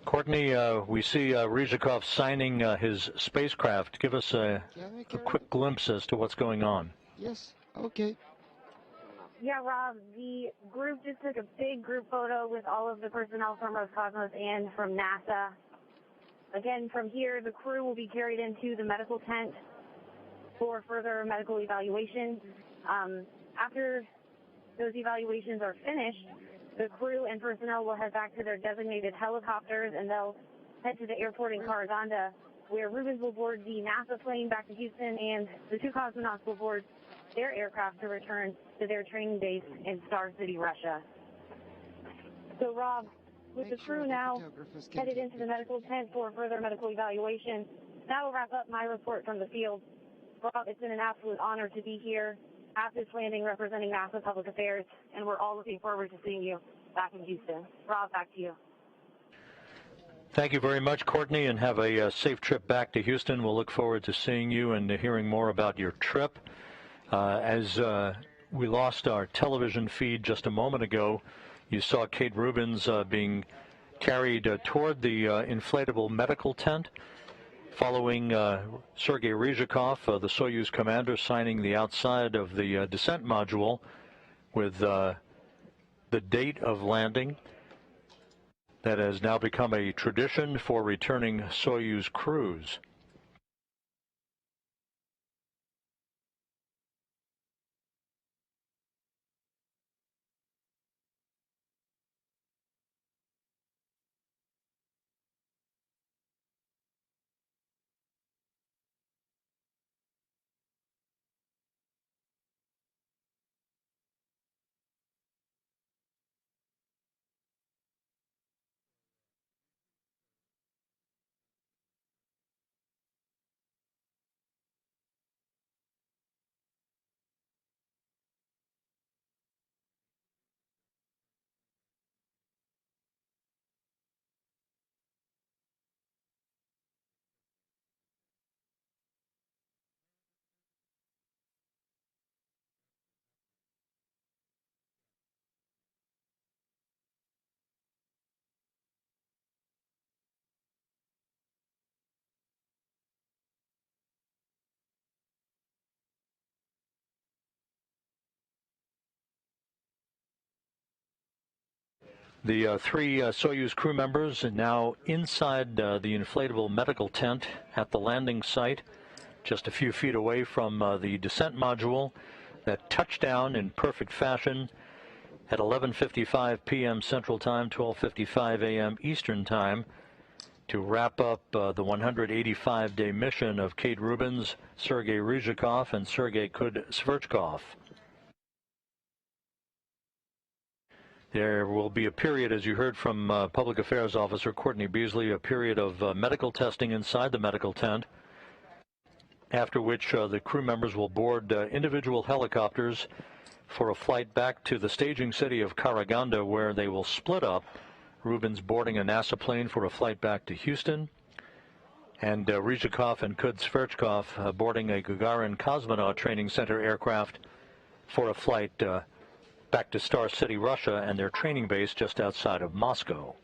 Courtney, we see Ryzhikov signing his spacecraft. Give us a quick glimpse as to what's going on. Yes, okay. Yeah, Rob, the group just took a big group photo with all of the personnel from Roscosmos and from NASA. Again, from here, the crew will be carried into the medical tent for further medical evaluation. After those evaluations are finished, the crew and personnel will head back to their designated helicopters, and they'll head to the airport in Kazakhstan, where Rubins will board the NASA plane back to Houston, and the two cosmonauts will board their aircraft to return to their training base in Star City, Russia. So, Rob, with the crew now headed into the medical tent for further medical evaluation, that will wrap up my report from the field. Rob, it's been an absolute honor to be here at this landing representing NASA Public Affairs, and we're all looking forward to seeing you back in Houston. Rob, back to you. Thank you very much, Courtney, and have a safe trip back to Houston. We'll look forward to seeing you and hearing more about your trip. As we lost our television feed just a moment ago, you saw Kate Rubins being carried toward the inflatable medical tent, following Sergey Ryzhikov, the Soyuz commander, signing the outside of the descent module with the date of landing. That has now become a tradition for returning Soyuz crews. The three Soyuz crew members are now inside the inflatable medical tent at the landing site, just a few feet away from the descent module that touched down in perfect fashion at 11:55 p.m. Central Time, 12:55 a.m. Eastern Time, to wrap up the 185-day mission of Kate Rubins, Sergey Ryzhikov, and Sergey Kud-Sverchkov. There will be a period, as you heard from Public Affairs Officer Courtney Beasley, a period of medical testing inside the medical tent, after which the crew members will board individual helicopters for a flight back to the staging city of Kazakhstan, where they will split up, Rubins boarding a NASA plane for a flight back to Houston, and Ryzhikov and Kud-Sverchkov boarding a Gagarin Cosmonaut Training Center aircraft for a flight back to Star City, Russia, and their training base just outside of Moscow.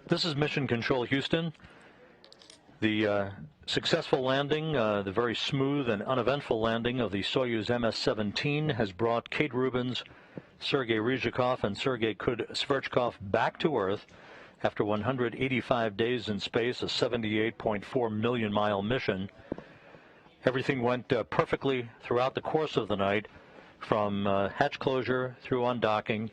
This is Mission Control Houston. The successful landing, the very smooth and uneventful landing of the Soyuz MS-17 has brought Kate Rubins, Sergey Ryzhikov, and Sergey Kud-Sverchkov back to Earth after 185 days in space, a 78.4 million mile mission. Everything went perfectly throughout the course of the night, from hatch closure through undocking,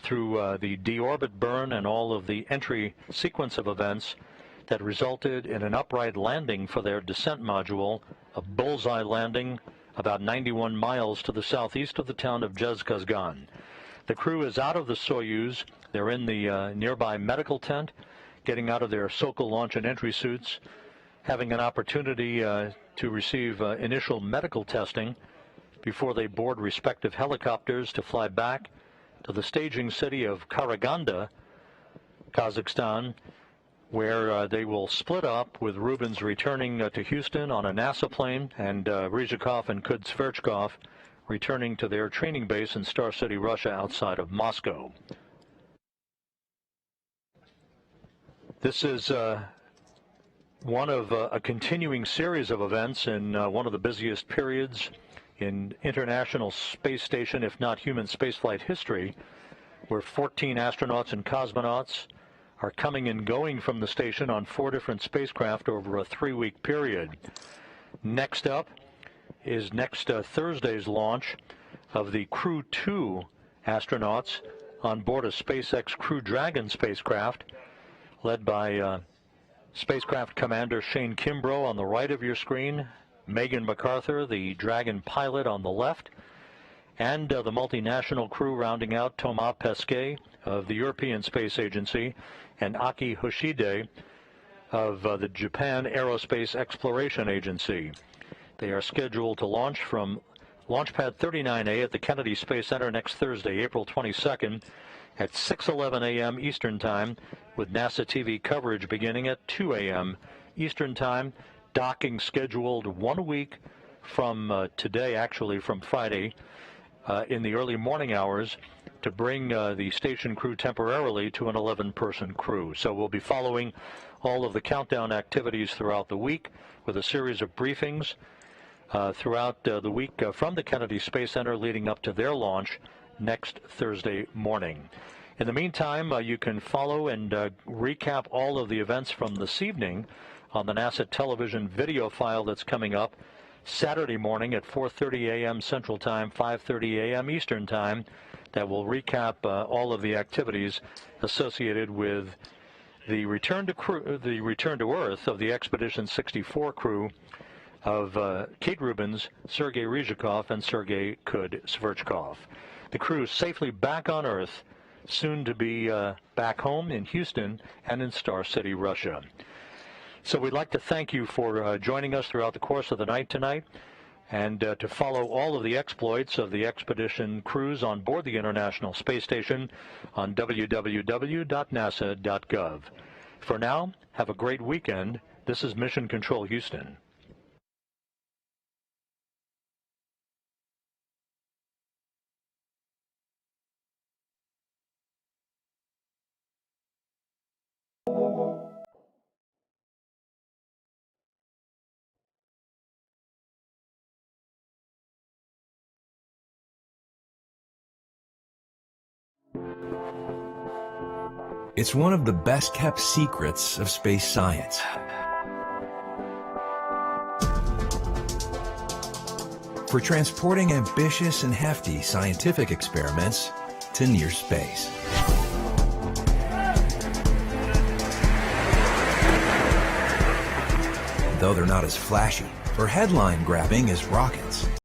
through the deorbit burn and all of the entry sequence of events that resulted in an upright landing for their descent module, a bullseye landing about 91 miles to the southeast of the town of Dzhezkazgan. The crew is out of the Soyuz. They're in the nearby medical tent, getting out of their Sokol launch and entry suits, having an opportunity to receive initial medical testing before they board respective helicopters to fly back to the staging city of Karaganda, Kazakhstan, where they will split up, with Rubins returning to Houston on a NASA plane and Ryzhikov and Kud-Sverchkov returning to their training base in Star City, Russia, outside of Moscow. This is one of a continuing series of events in one of the busiest periods in International Space Station, if not human spaceflight history, where 14 astronauts and cosmonauts are coming and going from the station on 4 different spacecraft over a 3-week period. Next up is next Thursday's launch of the Crew 2 astronauts on board a SpaceX Crew Dragon spacecraft, led by spacecraft commander Shane Kimbrough on the right of your screen, Megan MacArthur, the Dragon pilot, on the left, and the multinational crew rounding out Thomas Pesquet of the European Space Agency and Aki Hoshide of the Japan Aerospace Exploration Agency. They are scheduled to launch from Launch Pad 39A at the Kennedy Space Center next Thursday, April 22nd at 6:11 a.m. Eastern Time, with NASA TV coverage beginning at 2 a.m. Eastern Time. Docking scheduled 1 week from today, actually from Friday, in the early morning hours, to bring the station crew temporarily to an 11-person crew. So we'll be following all of the countdown activities throughout the week with a series of briefings throughout the week from the Kennedy Space Center leading up to their launch next Thursday morning. In the meantime, you can follow and recap all of the events from this evening on the NASA television video file that's coming up Saturday morning at 4:30 a.m. Central Time, 5:30 a.m. Eastern Time, that will recap all of the activities associated with the return to Earth of the Expedition 64 crew of Kate Rubins, Sergey Ryzhikov, and Sergey Kud-Sverchkov. The crew is safely back on Earth, soon to be back home in Houston and in Star City, Russia. So we'd like to thank you for joining us throughout the course of the night tonight, and to follow all of the exploits of the expedition crews on board the International Space Station on www.nasa.gov. For now, have a great weekend. This is Mission Control Houston. It's one of the best-kept secrets of space science. For transporting ambitious and hefty scientific experiments to near space. Though they're not as flashy or headline-grabbing as rockets,